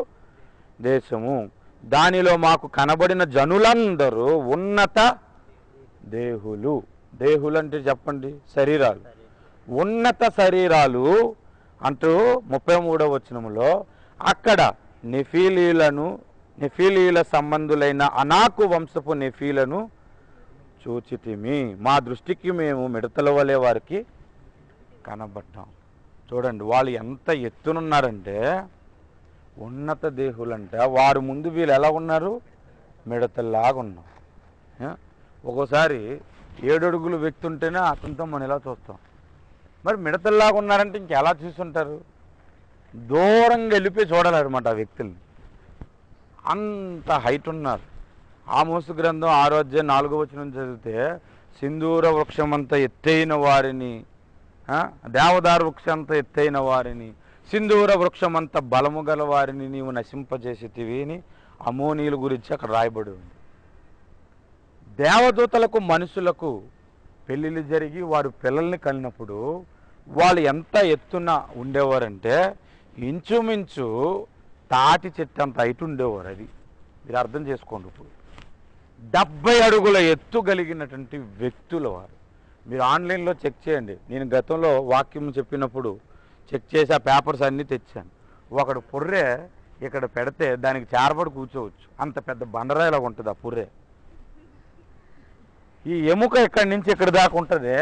దేశము, దానిలో మాకు కనబడిన జనులందరూ ఉన్నత దేహులు. దేహులు అంటే చెప్పండి, శరీరాలు. ఉన్నత శరీరాలు అంటూ 33వ వచనములో అక్కడ నెఫీలీల సంబంధులైన అనాకు వంశపు నెఫీలను చూచితిమి, మా దృష్టికి మేము మిడతల వలె వారికి కనబడ్డాం. చూడండి, వాళ్ళు ఎంత ఎత్తునున్నారంటే ఉన్నత దేహులంటే, వారు ముందు వీళ్ళు ఎలా ఉన్నారు? మిడతల్లాగా ఉన్నాం. ఒక్కోసారి 7 అడుగులు వ్యక్తి ఉంటేనే అతనితో మనం ఇలా చూస్తాం. మరి మిడతల్లాగా ఉన్నారంటే ఇంకెలా చూస్తుంటారు? దూరంగా వెళ్ళిపోయి చూడాలన్నమాట ఆ వ్యక్తుల్ని. అంత హైట్ ఉన్నారు. ఆమోసు గ్రంథం 6వ అధ్యాయం 4వ వచనం చదివితే సింధూర వృక్షమంత ఎత్తైన వారిని, దేవదారు వృక్షంత ఎత్తైన వారిని, సింధూర వృక్షమంత బలము గల వారిని నీవు నశింపజేసేటివి అని అమోనీయుల గురించి అక్కడ రాయబడి ఉంది. దేవదూతలకు మనుషులకు పెళ్ళిళ్ళు జరిగి వారు పిల్లల్ని కలిగినప్పుడు వాళ్ళు ఎంత ఎత్తున ఉండేవారంటే ఇంచుమించు తాటి చెట్టు అంత హైట్ ఉండేవారు. అది మీరు అర్థం చేసుకోండి. ఇప్పుడు 70 అడుగుల ఎత్తు కలిగినటువంటి వ్యక్తుల వారు. మీరు ఆన్లైన్లో చెక్ చేయండి. నేను గతంలో వాక్యం చెప్పినప్పుడు చెక్ చేసి ఆ పేపర్స్ అన్నీ తెచ్చాను. ఒకడు పుర్రె ఇక్కడ పెడితే దానికి చేరబడి కూర్చోవచ్చు, అంత పెద్ద బండరాయిలా ఉంటుంది ఆ పుర్రె. ఈ ఎముక ఇక్కడి నుంచి ఇక్కడ దాకా ఉంటుంది,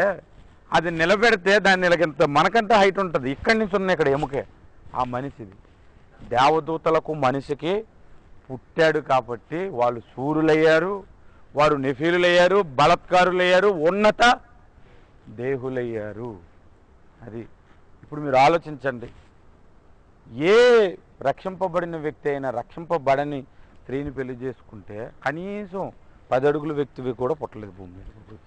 అది నిలబెడితే దాన్ని ఇలాగంత మనకంటే హైట్ ఉంటుంది. ఇక్కడి నుంచి ఉన్న ఇక్కడ ఎముకే ఆ మనిషిది. దేవదూతలకు మనిషికి పుట్టాడు కాబట్టి వాళ్ళు శూరులయ్యారు, వారు నెఫీలులయ్యారు, బలత్కారులయ్యారు, ఉన్నత దేహులయ్యారు. అది ఇప్పుడు మీరు ఆలోచించండి. ఏ రక్షింపబడిన వ్యక్తి అయినా రక్షింపబడని స్త్రీని పెళ్లి చేసుకుంటే కనీసం 10 అడుగుల వ్యక్తివి కూడా పుట్టలేదు భూమి మీద.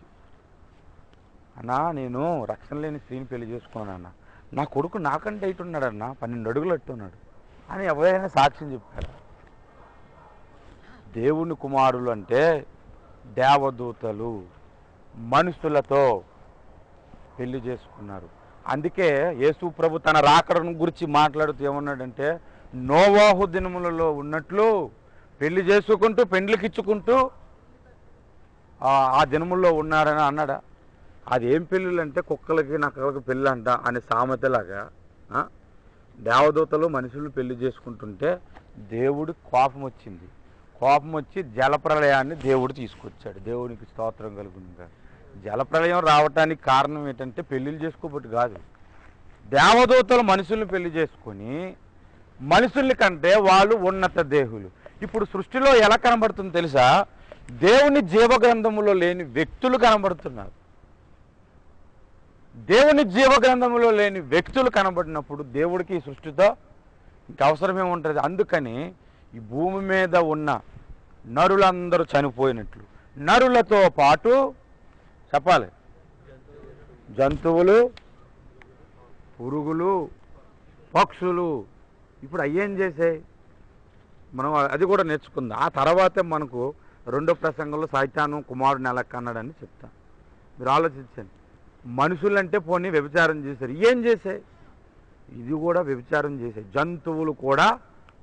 అన్నా నేను రక్షణ లేని స్త్రీని పెళ్లి చేసుకున్నానన్నా, నా కొడుకు నాకంటే హైట్ ఉన్నాడన్నా, 12 అడుగులు అట్టున్నాడు అని ఎవరైనా సాక్ష్యం చెప్పారు. దేవుని కుమారులు అంటే దేవదూతలు మనుషులతో పెళ్లి చేసుకున్నారు. అందుకే యేసు ప్రభు తన రాకడను గురించి మాట్లాడుతూ ఏమన్నాడంటే నోవాహు దినములలో ఉన్నట్లు పెళ్లి చేసుకుంటూ పెండ్లికిచ్చుకుంటూ ఆ దినముల్లో ఉన్నాడని అన్నాడా? అది ఏం పెళ్ళిళ్ళు అంటే కుక్కలకి నక్కలకి పెళ్ళి అంట అనే సామెతలాగా దేవదూతలు మనుషులు పెళ్లి చేసుకుంటుంటే దేవుడు కోపం వచ్చింది. కోపం వచ్చి జలప్రళయాన్ని దేవుడు తీసుకొచ్చాడు. దేవునికి స్తోత్రం కలుగునుగా. జలప్రళయం రావటానికి కారణం ఏంటంటే పెళ్ళిళ్ళు చేసుకోబట్టి కాదు. దేవదూతలు మనుషుల్ని పెళ్లి చేసుకొని మనుషుల కంటే వాళ్ళు ఉన్నత దేహులు. ఇప్పుడు సృష్టిలో ఎలా కనబడుతుందో తెలుసా? దేవుని జీవగ్రంథములో లేని వ్యక్తులు కనబడుతున్నారు. దేవుని జీవగ్రంథములో లేని వ్యక్తులు కనబడినప్పుడు దేవుడికి ఈ సృష్టితో ఇంక అవసరమేముంటుంది? అందుకని ఈ భూమి మీద ఉన్న నరులందరూ చనిపోయినట్లు, నరులతో పాటు చెప్పాలి జంతువులు, పురుగులు, పక్షులు, ఇప్పుడు అయ్యేం చేసాయి? మనం అది కూడా నేర్చుకుందాం. ఆ తర్వాతే మనకు 2వ ప్రసంగంలో సైతాను కుమారుడిని ఎలా కన్నాడని చెప్తాను. మీరు ఆలోచించండి. మనుషులంటే పోనీ వ్యభిచారం చేశారు, ఏం చేశాయి? ఇది కూడా వ్యభిచారం చేశాయి. జంతువులు కూడా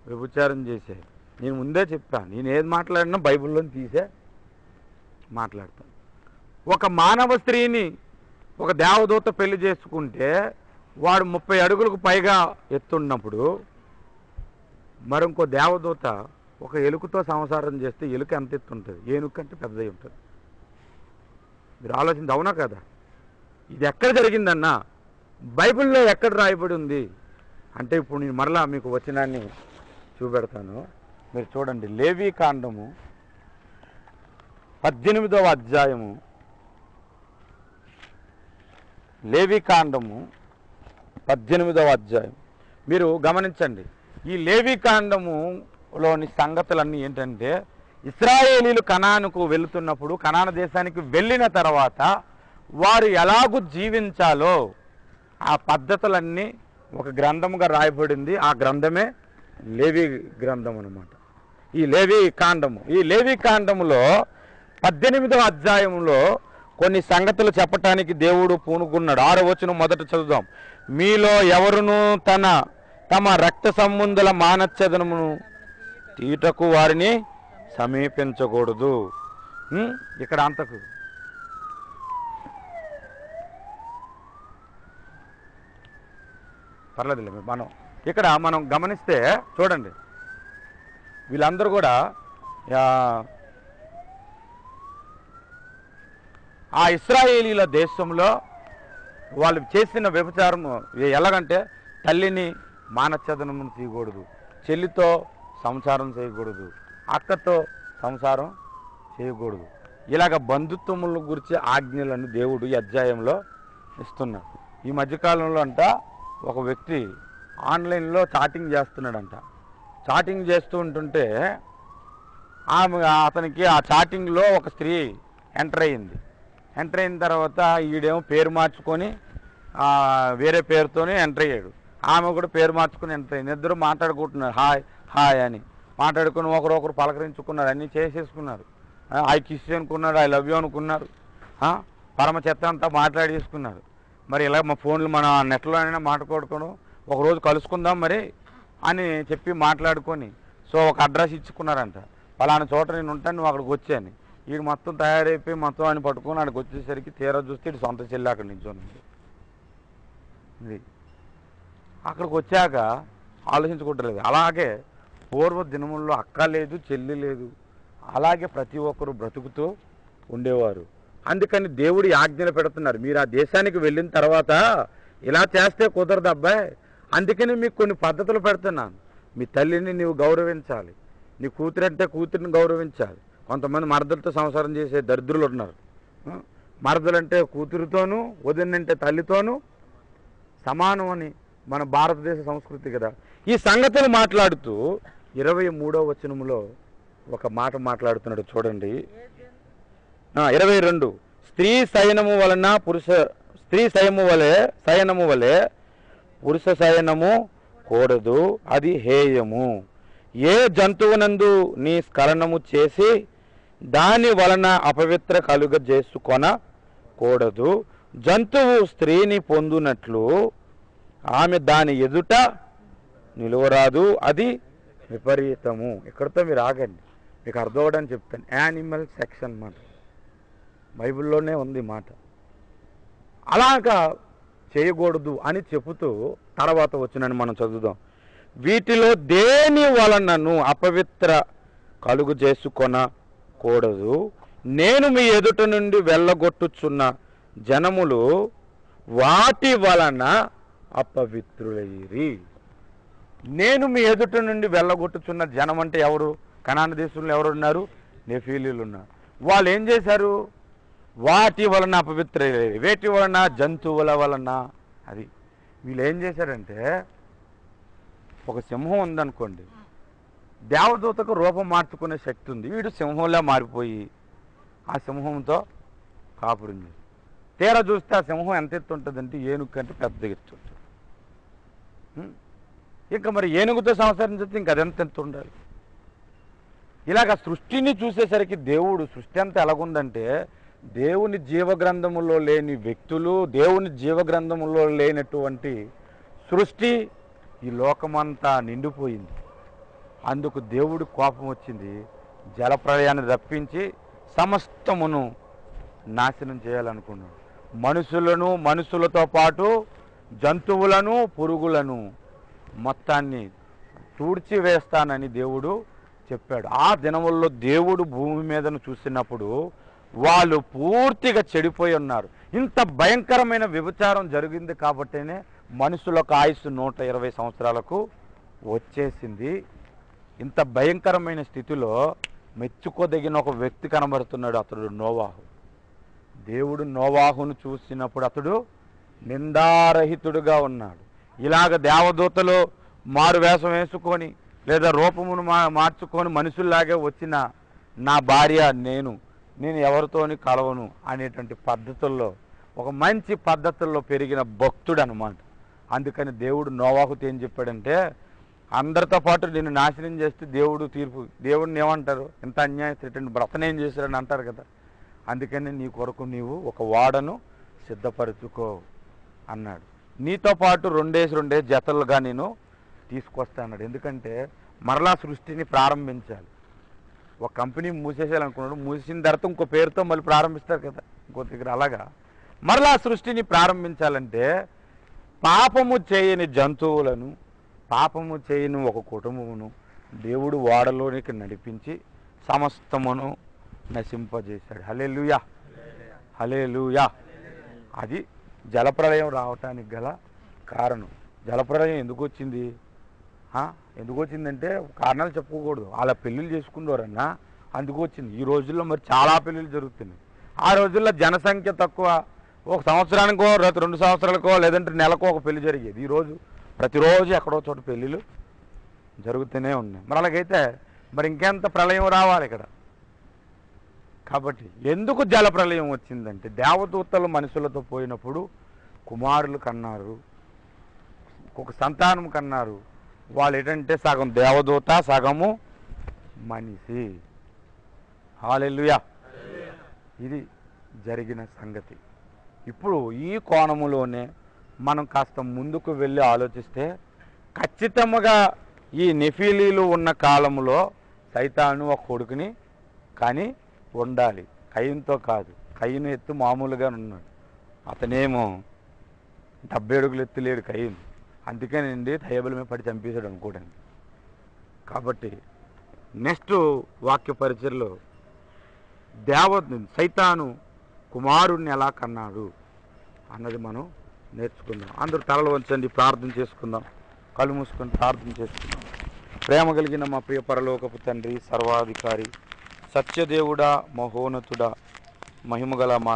వ్యభిచారం చేశాయి. నేను ముందే చెప్పాను, నేను ఏది మాట్లాడినా బైబిల్లోని తీసే మాట్లాడతాను. ఒక మానవ స్త్రీని ఒక దేవదూత పెళ్లి చేసుకుంటే వాడు 30 అడుగులకు పైగా ఎత్తున్నప్పుడు మరొక దేవదూత ఒక ఎలుకతో సంసారం చేస్తే ఎలుక ఎంత ఎత్తు ఉంటుంది? ఏనుక అంటే పెద్దది ఉంటుంది. మీరు ఆలోచించి అవునా కదా? ఇది ఎక్కడ జరిగిందన్నా? బైబిల్లో ఎక్కడ రాయబడి ఉంది అంటే ఇప్పుడు నేను మరలా మీకు వచనాన్ని చూపెడతాను. మీరు చూడండి. లేవీ కాండము 18వ అధ్యాయము, లేవీ కాండము 18వ అధ్యాయం మీరు గమనించండి. ఈ లేవీ కాండములోని సంగతులన్నీ ఏంటంటే ఇశ్రాయేలీలు కనానుకు వెళుతున్నప్పుడు, కనాను దేశానికి వెళ్ళిన తర్వాత వారు ఎలాగూ జీవించాలో ఆ పద్ధతులన్నీ ఒక గ్రంథముగా రాయబడింది. ఆ గ్రంథమే లేవీ గ్రంథం అన్నమాట. ఈ లేవీ కాండము, ఈ లేవీ కాండములో 18వ అధ్యాయంలో కొన్ని సంగతులు చెప్పటానికి దేవుడు పూనుకున్నాడు. 6వ వచనం మొదట చదువుదాం. మీలో ఎవరును తమ రక్త సంబంధుల మానచ్ఛేదనమును తీటకు వారిని సమీపించకూడదు. ఇక్కడ అంతకు పర్లేదులే. మనం గమనిస్తే చూడండి, వీళ్ళందరూ కూడా ఆ ఇశ్రాయేలీల దేశంలో వాళ్ళు చేసిన వ్యభిచారం ఎలాగంటే తల్లిని మానచ్ఛేదనము చేయకూడదు, చెల్లితో సంసారం చేయకూడదు, అక్కతో సంసారం చేయకూడదు. ఇలాగ బంధుత్వముల గురించి ఆజ్ఞలను దేవుడు ఈ అధ్యాయంలో ఇస్తున్నాడు. ఈ మధ్యకాలంలో ఒక వ్యక్తి ఆన్లైన్లో చాటింగ్ చేస్తున్నాడంట. చాటింగ్ చేస్తూ ఉంటుంటే అతనికి ఆ చాటింగ్లో ఒక స్త్రీ ఎంటర్ అయ్యింది. ఎంటర్ అయిన తర్వాత ఈడేమో పేరు మార్చుకొని వేరే పేరుతోనే ఎంటర్ అయ్యాడు. ఆమె కూడా పేరు మార్చుకుని ఎంటర్ అయింది. ఇద్దరు మాట్లాడుకుంటున్నారు, హాయ్ హాయ్ అని మాట్లాడుకుని ఒకరొకరు పలకరించుకున్నారు, అన్నీ చేసేసుకున్నారు. ఐ కిస్ అనుకున్నారు, ఐ లవ్ యూ అనుకున్నారు, పరమ చెత్త అంతా మాట్లాడేసుకున్నారు. మరి ఇలా మా ఫోన్లు మన నెట్లోనైనా మాట్లాడుకోవడం, ఒకరోజు కలుసుకుందాం మరి అని చెప్పి మాట్లాడుకొని సో ఒక అడ్రస్ ఇచ్చుకున్నారంట. ఫలానా చోట నేను ఉంటాను, నువ్వు అక్కడికి వచ్చాను. వీడు మొత్తం తయారైపోయి మొత్తం అని పట్టుకొని అక్కడికి వచ్చేసరికి తీరా చూస్తే ఇటు సొంత చెల్లి అక్కడి నుంచోండి. ఇది అక్కడికి వచ్చాక ఆలోచించుకుంటలేదు. అలాగే పూర్వ దినముల్లో అక్క లేదు, చెల్లి లేదు, అలాగే ప్రతి ఒక్కరు బ్రతుకుతూ ఉండేవారు. అందుకని దేవుడి ఆజ్ఞలు పెడుతున్నారు, మీరు ఆ దేశానికి వెళ్ళిన తర్వాత ఇలా చేస్తే కుదరదు అబ్బాయి, అందుకని మీకు కొన్ని పద్ధతులు పెడుతున్నాను. మీ తల్లిని నీవు గౌరవించాలి, నీ కూతురు అంటే కూతురిని గౌరవించాలి. కొంతమంది మరదలతో సంసారం చేసే దరిద్రులు ఉన్నారు. మరదలంటే కూతురుతోనూ, వదినంటే తల్లితోనూ సమానం అని మన భారతదేశ సంస్కృతి కదా. ఈ సంగతులు మాట్లాడుతూ 23వ వచనములో ఒక మాట మాట్లాడుతున్నాడు చూడండి. 22 స్త్రీ శయనము వలె పురుష శయనము కూడదు, అది హేయము. ఏ జంతువునందు నీ స్ఖలనము చేసి దాని వలన అపవిత్ర కలుగ చేసుకొనకూడదు. జంతువు స్త్రీని పొందునట్లు ఆమె దాని ఎదుట నిలువరాదు, అది విపరీతము. ఇక్కడితో మీరు ఆగండి, మీకు అర్థం అవ్వడానికి చెప్తాను. యానిమల్ సెక్స్ అన్నమాట, బైబిల్లోనే ఉంది మాట. అలాగా చేయకూడదు అని చెబుతూ తర్వాత వచ్చినని మనం చదువుదాం. వీటిలో దేని వలనను అపవిత్ర కలుగు చేసుకొనకూడదు. నేను మీ ఎదుట నుండి వెళ్ళగొట్టుచున్న జనములు వాటి వలన అపవిత్రులైరి. నేను మీ ఎదుట నుండి వెళ్ళగొట్టుచున్న జనం అంటే ఎవరు? కనాను దేశంలో ఎవరు ఉన్నారు? నెఫీలీలు ఉన్నారు. వాళ్ళు ఏం చేశారు? వాటి వలన అపవిత్రులైరి. వేటి వలన? జంతువుల వలన. అది వీళ్ళు ఏం చేశారంటే, ఒక సింహం ఉందనుకోండి, దేవదూతకు రూపం మార్చుకునే శక్తి ఉంది. వీడు సింహంలా మారిపోయి ఆ సింహంతో కాపురం చేసి తీరా చూస్తే ఆ సింహం ఎంత ఎత్తు ఉంటుందంటే ఏనుగు కంటే పెద్ద ఎత్తు ఉంటుంది. ఇంకా మరి ఏనుగుతో సంవత్సరం ఇంక అదెంత ఎంత ఉండాలి? ఇలాగ సృష్టిని చూసేసరికి దేవుడు సృష్టి అంతా ఎలాగుందంటే, దేవుని జీవగ్రంథములో లేని వ్యక్తులు, దేవుని జీవగ్రంథములో లేనటువంటి సృష్టి ఈ లోకమంతా నిండిపోయింది. అందుకు దేవుడి కోపం వచ్చింది, జలప్రళయాన్ని రప్పించి సమస్తమును నాశనం చేయాలనుకున్నాడు. మనుషులను, మనుషులతో పాటు జంతువులను, పురుగులను మొత్తాన్ని తుడిచివేస్తానని దేవుడు చెప్పాడు. ఆ దినముల్లో దేవుడు భూమి మీదను చూసినప్పుడు వాళ్ళు పూర్తిగా చెడిపోయి ఉన్నారు. ఇంత భయంకరమైన వ్యభిచారం జరిగింది కాబట్టినే మనుషులకు ఆయుస్సు 120 సంవత్సరాలకు వచ్చేసింది. ఇంత భయంకరమైన స్థితిలో మెచ్చుకోదగిన ఒక వ్యక్తి కనబడుతున్నాడు, అతడు నోవాహు. దేవుడు నోవాహును చూసినప్పుడు అతడు నిందారహితుడుగా ఉన్నాడు. ఇలాగ దేవదూతలు మారు వేషం వేసుకొని లేదా రూపమును మార్చుకొని మనుషుల్లాగే వచ్చిన నా భార్య నేను ఎవరితోని కలవను అనేటువంటి పద్ధతుల్లో, ఒక మంచి పద్ధతుల్లో పెరిగిన భక్తుడు అన్నమాట. అందుకని దేవుడు నోవాహుతో ఏం చెప్పాడంటే, అందరితో పాటు నిన్ను నాశనం చేస్తే దేవుడిని ఏమంటారు? ఇంత అన్యాయం తిట్టండి, బ్రతనేం చేశారని అంటారు కదా. అందుకని నీ కొరకు నీవు ఒక ఓడను సిద్ధపరచుకో అన్నాడు. నీతో పాటు 2 జతలుగా నేను తీసుకొస్తా అన్నాడు. ఎందుకంటే మరలా సృష్టిని ప్రారంభించాలి. ఒక కంపెనీ మూసేసేయాలనుకున్నాడు, మూసిన తర్వాత ఇంకో పేరుతో మళ్ళీ ప్రారంభిస్తారు కదా ఇంకో దగ్గర. అలాగా మరలా సృష్టిని ప్రారంభించాలంటే పాపము చేయని జంతువులను, పాపము చేయని ఒక కుటుంబమును దేవుడు ఓడలోనికి నడిపించి సమస్తమును నశింపజేశాడు. హల్లెలూయా, హల్లెలూయా. అది జలప్రళయం రావటానికి గల కారణం. జలప్రళయం ఎందుకు వచ్చింది? ఎందుకు వచ్చిందంటే కారణాలు చెప్పుకోకూడదు. అలా పెళ్ళిళ్ళు చేసుకున్నారన్నా అందుకు వచ్చింది. ఈ రోజుల్లో మరి చాలా పెళ్ళిళ్ళు జరుగుతున్నాయి. ఆ రోజుల్లో జనసంఖ్య తక్కువ, ఒక సంవత్సరానికో 2 సంవత్సరాలకో లేదంటే నెలకో ఒక పెళ్లి జరిగేది. ఈరోజు ప్రతిరోజు ఎక్కడో చోట పెళ్ళిళ్ళు జరుగుతూనే ఉన్నాయి. మరి అలాగైతే మరి ఇంకెంత ప్రళయం రావాలి ఇక్కడ. కాబట్టి ఎందుకు జల ప్రళయం వచ్చిందంటే దేవదూతలు మనుషులతో పోయినప్పుడు కుమారులు కన్నారు, ఒక సంతానం కన్నారు. వాళ్ళు ఏంటంటే సగం దేవదూత సగము మనిషి. హల్లెలూయా. ఇది జరిగిన సంగతి. ఇప్పుడు ఈ కోణములోనే మనం కాస్త ముందుకు వెళ్ళి ఆలోచిస్తే ఖచ్చితంగా ఈ నెఫీలీలు ఉన్న కాలంలో సైతాను ఒక కొడుకుని కానీ ఉండాలి, కయ్యంతో కాదు. కయ్యను ఎత్తు మామూలుగా ఉన్నాడు, అతనేమో 70 అడుగులు ఎత్తులేడు కయ్యను. అందుకేనండి టేబుల్ మీద పడి చంపేశాడు అనుకోవడానికి. కాబట్టి నెక్స్ట్ వాక్య పరిచయలో సైతాను కుమారుణ్ణి ఎలా కన్నాడు అన్నది మనం నేర్చుకుందాం. అందరూ తలలు వంచండి, ప్రార్థన చేసుకుందాం. కళ్ళు మూసుకొని ప్రార్థన చేసుకుందాం. ప్రేమ కలిగిన మా ప్రియ పరలోకపు తండ్రి, సర్వాధికారి, సత్యదేవుడా, మహోన్నతుడా, మహిమగల మా